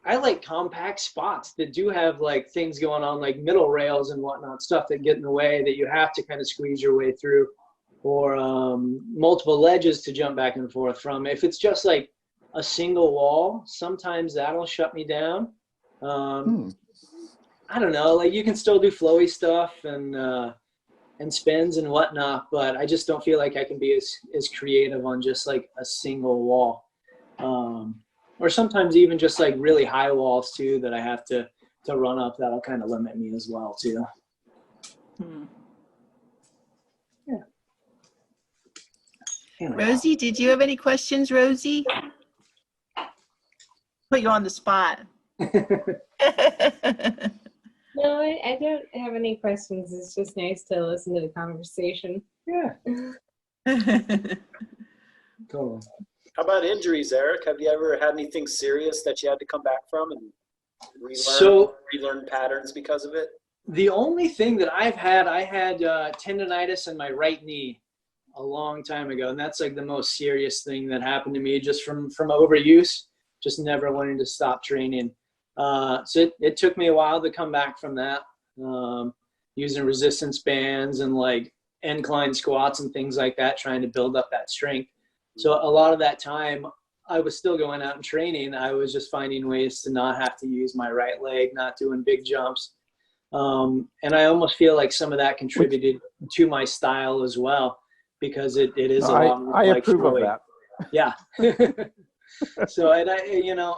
I like compact spots that do have like things going on, like middle rails and whatnot, stuff that get in the way that you have to kind of squeeze your way through, or multiple ledges to jump back and forth from. If it's just like a single wall, sometimes that'll shut me down. I don't know, like you can still do flowy stuff and spins and whatnot, but I just don't feel like I can be as creative on just like a single wall. Or sometimes even just like really high walls too that I have to run up. That'll kind of limit me as well too. Rosie, did you have any questions, Rosie? Put you on the spot. No, I don't have any questions. It's just nice to listen to the conversation. Yeah. Totally. How about injuries, Eric? Have you ever had anything serious that you had to come back from and relearn patterns because of it? The only thing that I had tendonitis in my right knee a long time ago, and that's like the most serious thing that happened to me just from overuse, just never wanting to stop training. So it took me a while to come back from that, using resistance bands and like incline squats and things like that, trying to build up that strength. So a lot of that time I was still going out and training. I was just finding ways to not have to use my right leg, not doing big jumps. And I almost feel like some of that contributed to my style as well, because it is a lot more I like approve Floyd. of that. Yeah. So, and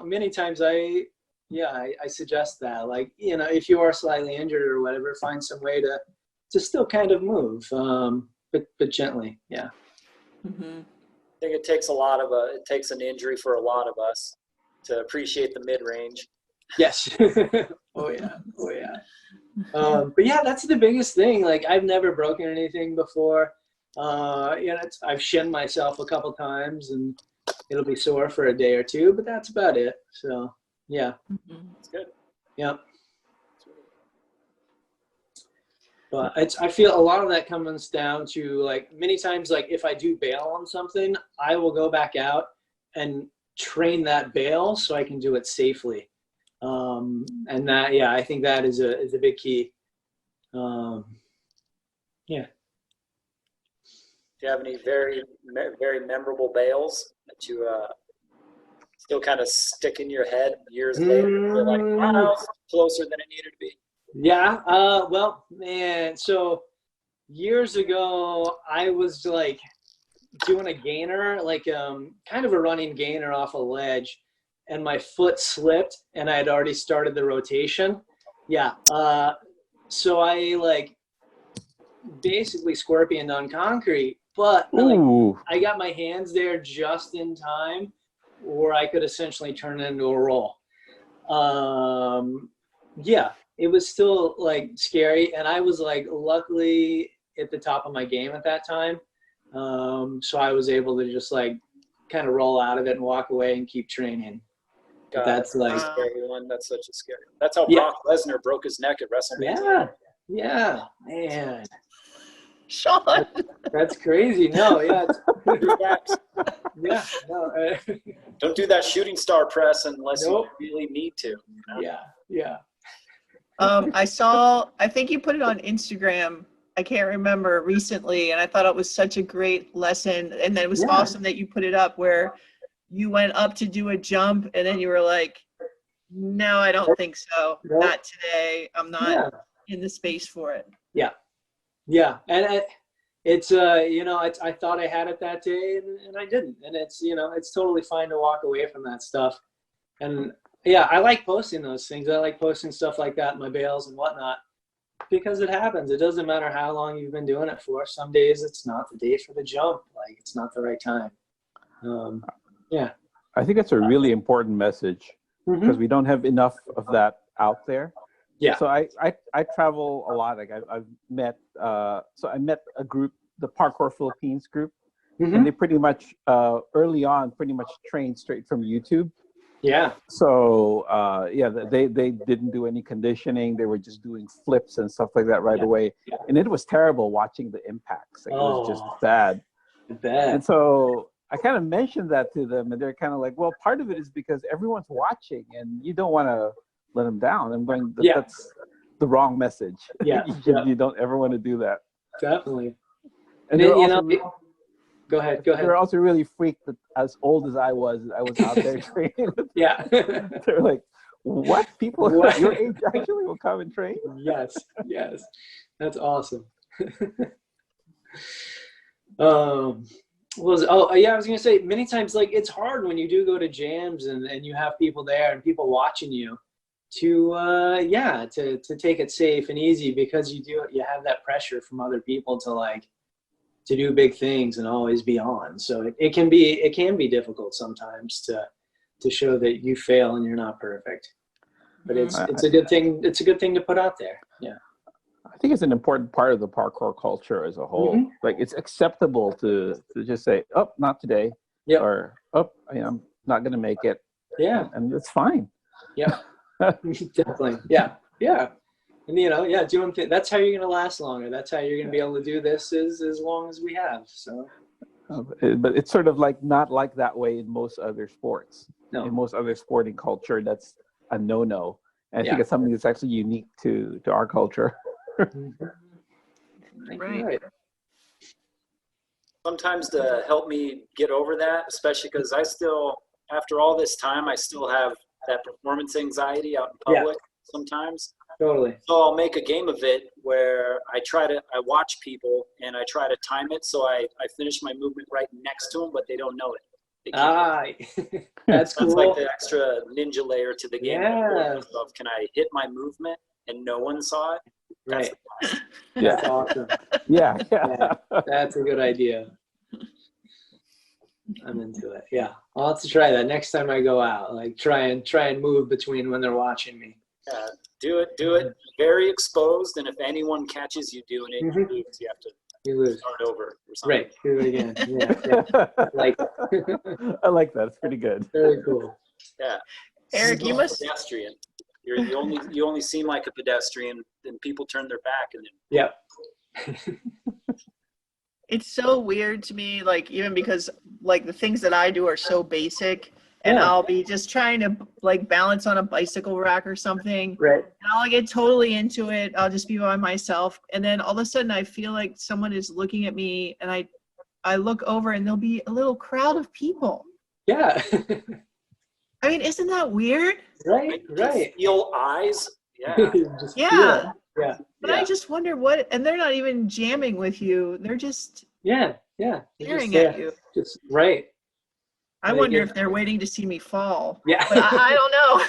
many times I suggest that, like, if you are slightly injured or whatever, find some way to still kind of move, but gently. Yeah. I think it takes it takes an injury for a lot of us to appreciate the mid-range. Yes. Oh yeah. But yeah, that's the biggest thing. Like, I've never broken anything before. I've shinned myself a couple times and it'll be sore for a day or two, but that's about it. So yeah. That's good. Yep. But I feel a lot of that comes down to, like, many times, like, if I do bail on something, I will go back out and train that bail so I can do it safely. And that, I think that is a big key. Yeah. Do you have any very, very memorable bails that you still kind of stick in your head years later? You're like, wow, I was closer than it needed to be. Yeah. Well, man, so years ago, I was like doing a gainer, like kind of a running gainer off a ledge, and my foot slipped and I had already started the rotation. Yeah. So I like basically scorpioned on concrete, but like, I got my hands there just in time where I could essentially turn it into a roll. Yeah. It was still like scary, and I was like luckily at the top of my game at that time, so I was able to just like kind of roll out of it and walk away and keep training. But that's like, a scary one. That's such a scary. That's how Yeah. Brock Lesnar broke his neck at WrestleMania. yeah, man, Sean. that's crazy. No, yeah, True facts. yeah, no, Don't do that shooting star press unless Nope. you really need to. yeah. I think you put it on Instagram. I can't remember recently, and I thought it was such a great lesson. And then it was Yeah. awesome that you put it up where you went up to do a jump, and then you were like, "No, I don't think so. Nope. Not today. I'm not Yeah. in the space for it." Yeah, and it's I thought I had it that day, and I didn't, and it's totally fine to walk away from that stuff. And yeah, I like posting those things. I like posting stuff like that in my bales and whatnot, because it happens. It doesn't matter how long you've been doing it for. Some days it's not the day for the jump, like it's not the right time. Yeah, I think it's a really important message because we don't have enough of that out there. Yeah. So I travel a lot. Like I've met I met a group, the Parkour Philippines group, and they pretty much early on pretty much trained straight from YouTube. yeah, So they didn't do any conditioning. They were just doing flips and stuff like that right away, and it was terrible watching the impacts. Like, it was just bad. And so I kind of mentioned that to them, and they're kind of like, "Well, part of it is because everyone's watching, and you don't want to let them down." I'm going, that's the wrong message. Yeah, You don't ever want to do that. definitely. And Go ahead. they're also really freaked that as old as I was out there training with them. Yeah. They're like, "What? People What? your age actually will come and train?" Yes, that's awesome. I was gonna say, many times, like, it's hard when you do go to jams and you have people there and people watching you to take it safe and easy, because you have that pressure from other people to do big things and always be on. So it can be difficult sometimes to show that you fail and you're not perfect. But it's a good thing. It's a good thing to put out there. Yeah. I think it's an important part of the parkour culture as a whole. Like, it's acceptable to just say, "Oh, not today," or "Oh, I'm not going to make it." Yeah. And it's fine. Yeah. Definitely. Yeah. And doing things, that's how you're going to last longer. That's how you're going to be able to do this as long as we have. So. But it's sort of like not like that way in most other sports. No. In most other sporting culture, that's a no-no. And I think it's something that's actually unique to our culture. Right. Sometimes to help me get over that, especially because after all this time, I still have that performance anxiety out in public sometimes. Totally. So I'll make a game of it where I watch people and I try to time it so I finish my movement right next to them, but they don't know it. They can't. That's cool. That's like the extra ninja layer to the game. Yeah. Of, can I hit my movement and no one saw it? Right. Yeah. That's awesome. Yeah. That's a good idea. I'm into it. Yeah. I'll have to try that next time I go out. Like, try and move between when they're watching me. Do it very exposed, and if anyone catches you doing it, you lose. You have to start over or something. Right. Do it again. Yeah. Like, I like that. It's pretty good. very cool. Yeah. Eric, you must. Pedestrian. You only seem like a pedestrian, then people turn their back, and then. Yeah. It's so weird to me, like, even because, like, the things that I do are so basic, and I'll be just trying to, like, balance on a bicycle rack or something. Right. And I'll get totally into it. I'll just be by myself. And then all of a sudden I feel like someone is looking at me, and I look over and there'll be a little crowd of people. Yeah. I mean, isn't that weird? Right. Feel eyes. Yeah. Just Yeah. feel it. Yeah. But I just wonder and they're not even jamming with you. They're just staring at you. Just right. I wonder if they're waiting to see me fall. Yeah. But I don't know.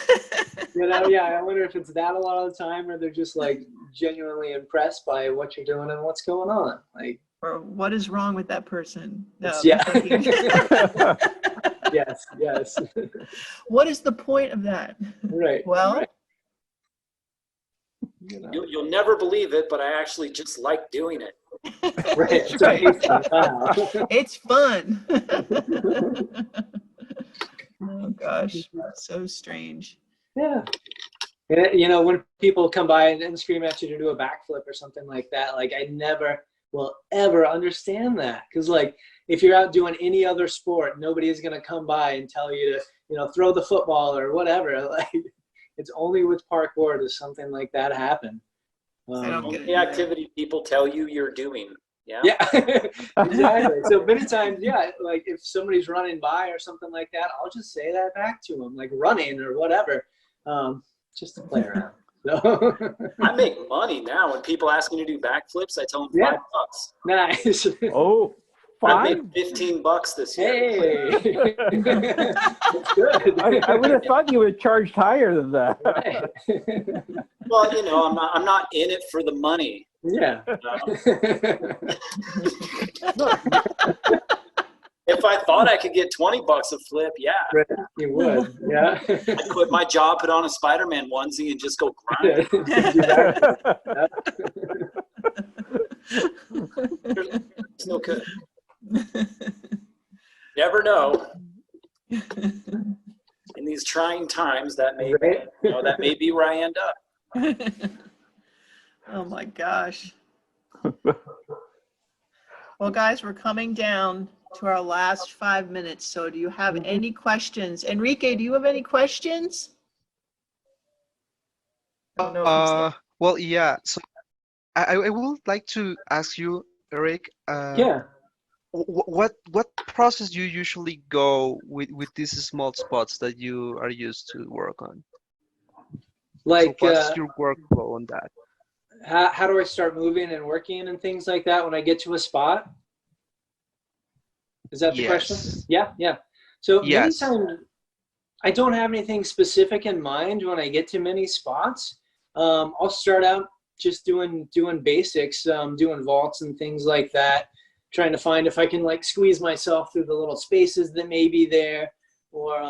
I wonder if it's that a lot of the time, or they're just like genuinely impressed by what you're doing and what's going on. Like, or what is wrong with that person? No. Yeah. Yes. What is the point of that? Right. Well, right. You'll never believe it, but I actually just like doing it. Right. It's a hasty wow. It's fun. Oh gosh, so strange. Yeah. And, when people come by and scream at you to do a backflip or something like that, like I never will ever understand that. Because like if you're out doing any other sport, nobody is going to come by and tell you to, throw the football or whatever. Like it's only with parkour does something like that happen. I don't get it The either. activity people tell you you're doing. Yeah. Yeah, exactly. So many times, like if somebody's running by or something like that, I'll just say that back to them, like running or whatever, just to play around. So. I make money now when people ask me to do backflips. I tell them $5. Nice. Oh, I $5? made $15 this year. Hey. That's good. I would have thought you would have charged higher than that. Right. Well, I'm not in it for the money. Yeah. If I thought I could get $20 a flip, yeah, Right. You would. Yeah. I'd quit my job, put on a Spider-Man onesie, and just go grind. Still could. Never know. In these trying times, that may be where I end up. Oh my gosh. Well, guys, we're coming down to our last 5 minutes. So do you have any questions? Enrique, do you have any questions? I don't know if he's there. Well, yeah. So I would like to ask you, Eric. Yeah. What process do you usually go with these small spots that you are used to work on? Like, so what's your workflow on that? How do I start moving and working and things like that when I get to a spot? Is that the question? Yeah. So many times I don't have anything specific in mind when I get to many spots. I'll start out just doing basics, doing vaults and things like that, trying to find if I can like squeeze myself through the little spaces that may be there, or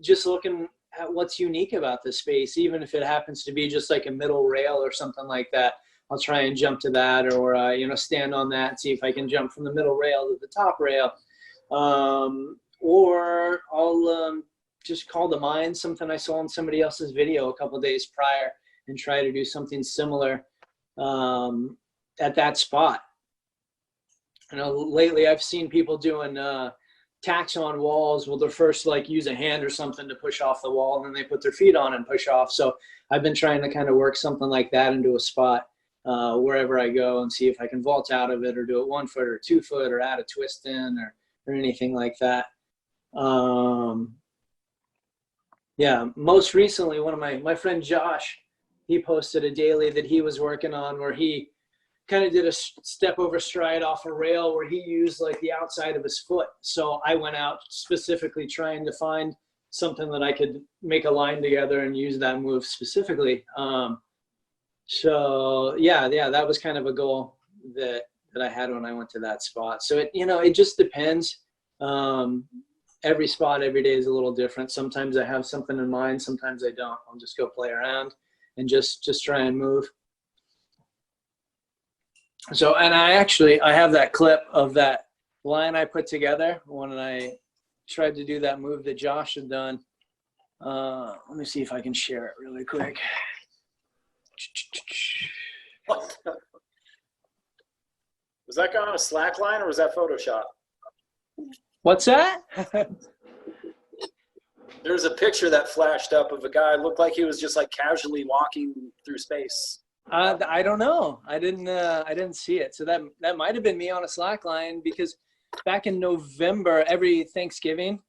just looking at what's unique about the space, even if it happens to be just like a middle rail or something like that. I'll try and jump to that, or stand on that and see if I can jump from the middle rail to the top rail, or I'll just call to mind something I saw in somebody else's video a couple of days prior and try to do something similar at that spot. Lately I've seen people doing tacks on walls. Well, they'll first like use a hand or something to push off the wall, and then they put their feet on and push off. So I've been trying to kind of work something like that into a spot wherever I go, and see if I can vault out of it or do it 1 foot or 2 foot or add a twist in or anything like that. Yeah, most recently, one of my friend Josh, he posted a daily that he was working on where he kind of did a step over stride off a rail where he used like the outside of his foot. So I went out specifically trying to find something that I could make a line together and use that move specifically. So yeah, that was kind of a goal that I had when I went to that spot. So it just depends. Every spot every day is a little different. Sometimes I have something in mind, sometimes I don't. I'll just go play around and just try and move. So, and I have that clip of that line I put together when I tried to do that move that Josh had done. Let me see if I can share it really quick. What? Was that guy on a slack line or was that Photoshop? What's that? There's a picture that flashed up of a guy, looked like he was just like casually walking through space. I don't know. I didn't see it. So that might have been me on a slack line, because back in November, every Thanksgiving,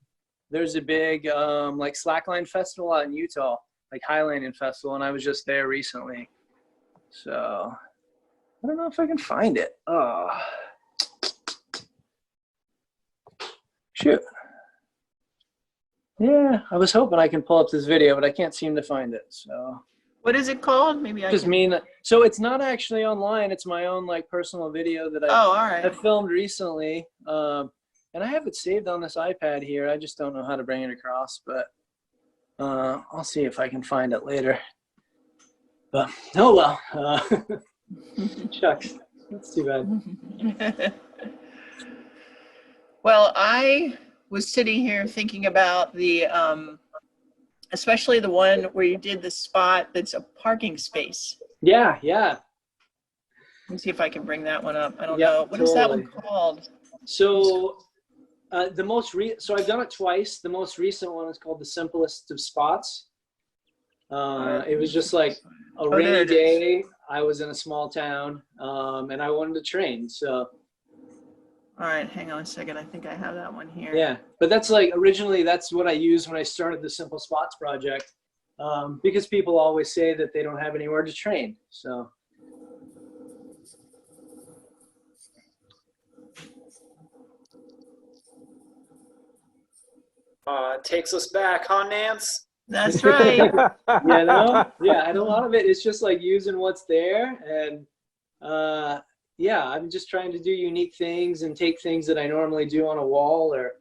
there's a big like slackline festival out in Utah, like Highlanding Festival, and I was just there recently. So I don't know if I can find it. Oh, shoot. Yeah, I was hoping I can pull up this video, but I can't seem to find it. So What is it called? Maybe I just can. mean, so it's not actually online. It's my own like personal video that Oh, all right. I filmed recently. And I have it saved on this iPad here. I just don't know how to bring it across, but I'll see if I can find it later. But oh well, shucks. That's too bad. Well, I was sitting here thinking about the, especially the one where you did the spot that's a parking space. Yeah, yeah. Let me see if I can bring that one up. I don't Yeah, know. What is that one totally. called? So so I've done it twice. The most recent one is called The Simplest of Spots. It was just like a there rainy it is. day. I was in a small town, and I wanted to train. So All right, hang on a second. I think I have that one here. yeah, but that's like originally that's what I used when I started the Simple Spots project, because people always say that they don't have anywhere to train. So Takes us back, huh, Nance? That's right. you know, yeah, and a lot of it is just like using what's there, and yeah, I'm just trying to do unique things and take things that I normally do on a wall or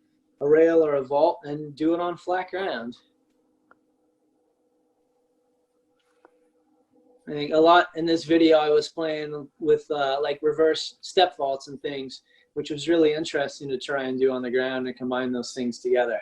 a rail or a vault and do it on flat ground. I think a lot in this video I was playing with like reverse step faults and things, which was really interesting to try and do on the ground and combine those things together.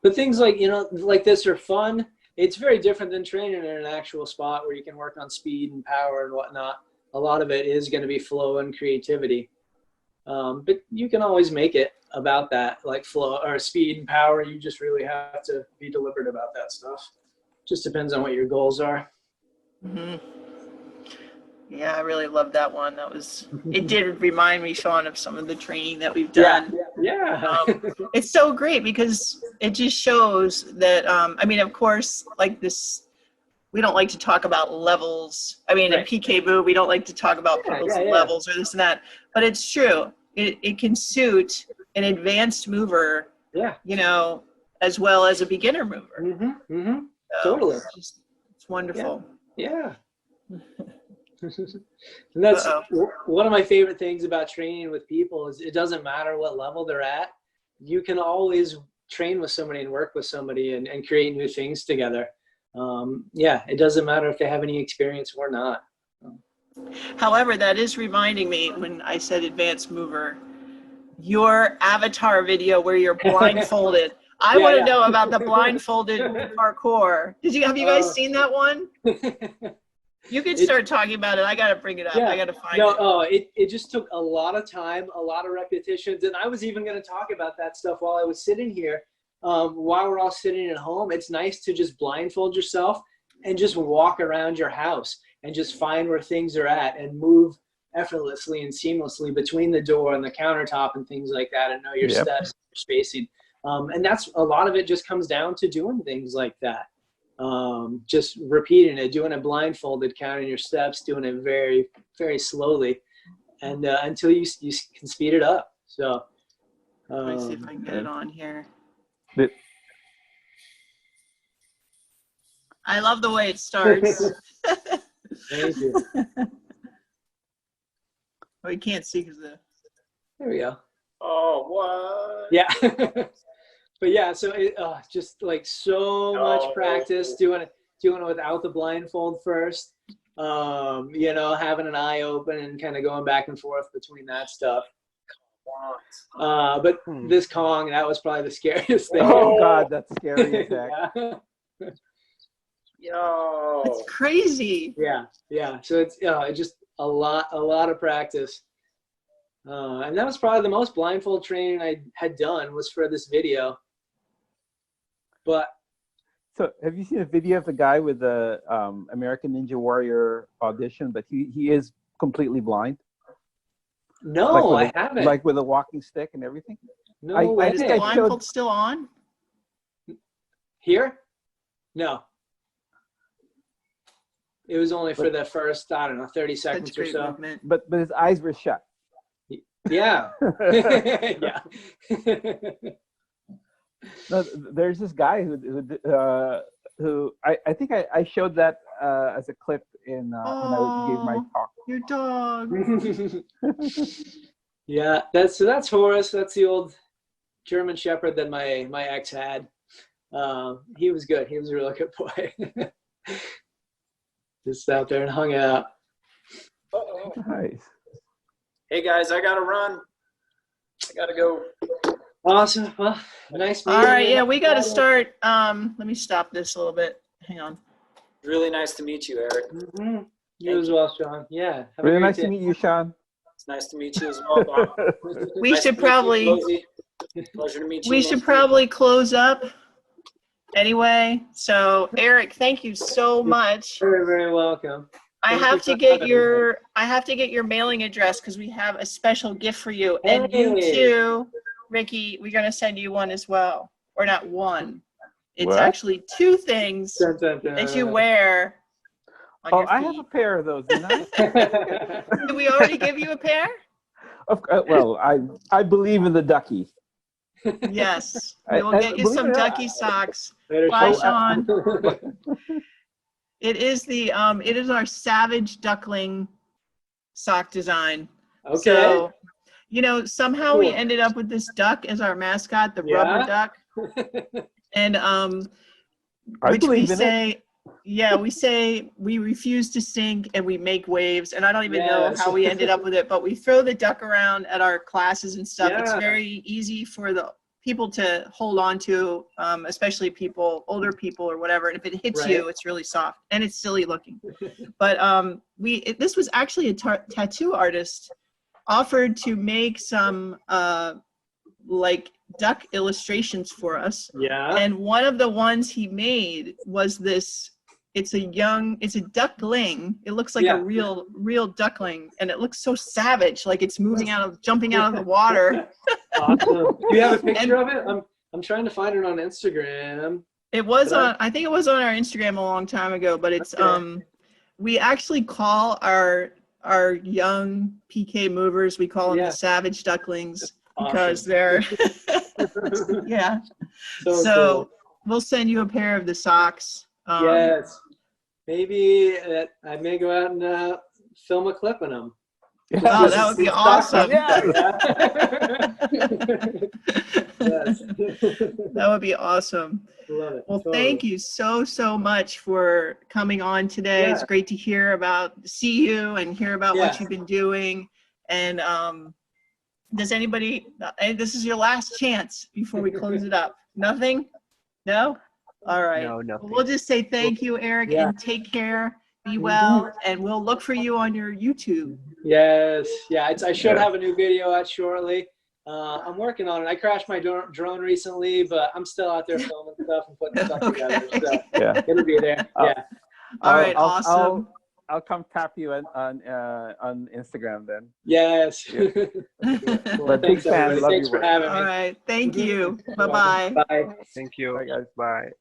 But things like, you know, like this are fun. It's very different than training in an actual spot where you can work on speed and power and whatnot. A lot of it is going to be flow and creativity. But you can always make it about that, like flow or speed and power. You just really have to be deliberate about that stuff. Just depends on what your goals are. Mm-hmm. Yeah, I really loved that one. That was, it did remind me, Sean, of some of the training that we've done. Yeah. It's so great because it just shows that, I mean, of course, like this, we don't like to talk about levels. I mean, Right. in PK Boo, we don't like to talk about people's levels or this and that, but it's true. It can suit an advanced mover, you know, as well as a beginner mover. Mm-hmm. Mm-hmm. So Totally. it's wonderful. Yeah. And that's one of my favorite things about training with people is it doesn't matter what level they're at. You can always train with somebody and work with somebody and create new things together. Yeah, it doesn't matter if they have any experience or not. However, that is reminding me when I said advanced mover, your avatar video where you're blindfolded. I want to know about the blindfolded parkour. Have you guys seen that one? You can start talking about it. I got to bring it up. I got to find it. It just took a lot of time, a lot of repetitions. And I was even going to talk about that stuff while I was sitting here. While we're all sitting at home, it's nice to just blindfold yourself and just walk around your house and just find where things are at and move effortlessly and seamlessly between the door and the countertop and things like that and know your steps, your spacing. And that's a lot of it just comes down to doing things like that. Just repeating it, doing it blindfolded, counting your steps, doing it very, very slowly, and until you can speed it up. So let me see if I can get it on here. I love the way it starts. Thank you. Oh, you can't see because the. There we go. Oh, what? Yeah. But yeah, so it just like so much practice doing it without the blindfold first. You know, having an eye open and kind of going back and forth between that stuff. But this Kong, that was probably the scariest thing. Oh God, that's scary as heck. Yo. It's crazy. Yeah. So it's just a lot of practice. And that was probably the most blindfold training I had done was for this video. But so have you seen a video of the guy with the American Ninja Warrior audition, but he is completely blind? No, I haven't. Like with a walking stick and everything? No, Is the blindfold still on? Here? No. It was only for the first, I don't know, 30 seconds or so. Movement. But his eyes were shut. Yeah. Yeah. No, there's this guy who I think I showed that as a clip in when I gave my talk. Your dog. Yeah, that's Horace. That's the old German Shepherd that my ex had. He was good. He was a really good boy. Just out there and hung out. Uh-oh. Nice. Hey guys, I gotta run. I gotta go. Awesome. Well, nice meeting All right, you. yeah, we got to start. Let me stop this a little bit. Hang on. Really nice to meet you, Eric. Mm-hmm. You as well, Sean. Yeah. Have a Really great nice day. to meet you, Sean. It's nice to meet you as well, Bob. We Nice should to meet you, probably Rosie. Pleasure to meet you. we should probably close up anyway. So Eric, thank you so much. Very, very welcome. I Thank have you to for get having your mailing address because we have a special gift for you, and you Hey. too, Ricky. We're gonna send you one as well, or not one. It's What? actually 2 things Dun, dun, dun. that you wear on Oh, your I have a feet. pair of those, didn't I? Did we already give you a pair? Well, I believe in the ducky. Yes. I- We will I get you believe some it or not, ducky socks. Later, Bye, Sean. Sean. It is our Savage Duckling sock design. Okay. So, somehow we Cool. ended up with this duck as our mascot, the Yeah? rubber duck. And I which we believe in it. say, yeah, we say we refuse to sink and we make waves. And I don't even know Yes. how we ended up with it, but we throw the duck around at our classes and stuff. It's Yeah. very easy for the people to hold on to, especially older people or whatever. And if it hits you, Right. it's really soft and it's silly looking. But this was actually a tattoo artist offered to make some like duck illustrations for us. Yeah. And one of the ones he made was this. It's a duckling. It looks like Yeah. a real duckling, and it looks so savage, like it's jumping out of the water. Awesome. Do you have a picture of it? I'm trying to find it on Instagram. It was Did I- I think it was on our Instagram a long time ago, but it's Okay. we actually call our young PK movers, we call them Yeah. the Savage Ducklings Awesome. because they're yeah. So So we'll send you a pair of the socks. cool. Yes. Maybe I may go out and film a clip in them. Oh, that would be awesome. Yeah. Yes. That would be awesome. Love it. Well, thank you so much for coming on today. It's Yeah. great to see you and hear about what Yeah. you've been doing. And this is your last chance before we close it up. Nothing? No? All right. No, Well, nothing. we'll just say thank you, Eric, Yeah. and take care. Be well, and we'll look for you on your YouTube. Yes. Yeah. I should Yeah. have a new video out shortly. I'm working on it. I crashed my drone recently, but I'm still out there filming stuff and putting stuff together. So Yeah. it'll be there. Yeah. All right, awesome. I'll come tap you on Instagram then. Yes. All Well, Big thanks, fan. everybody. Love Thanks your for work. having me. right. Thank you. Bye-bye. Bye. Thank you. Bye, guys. Bye.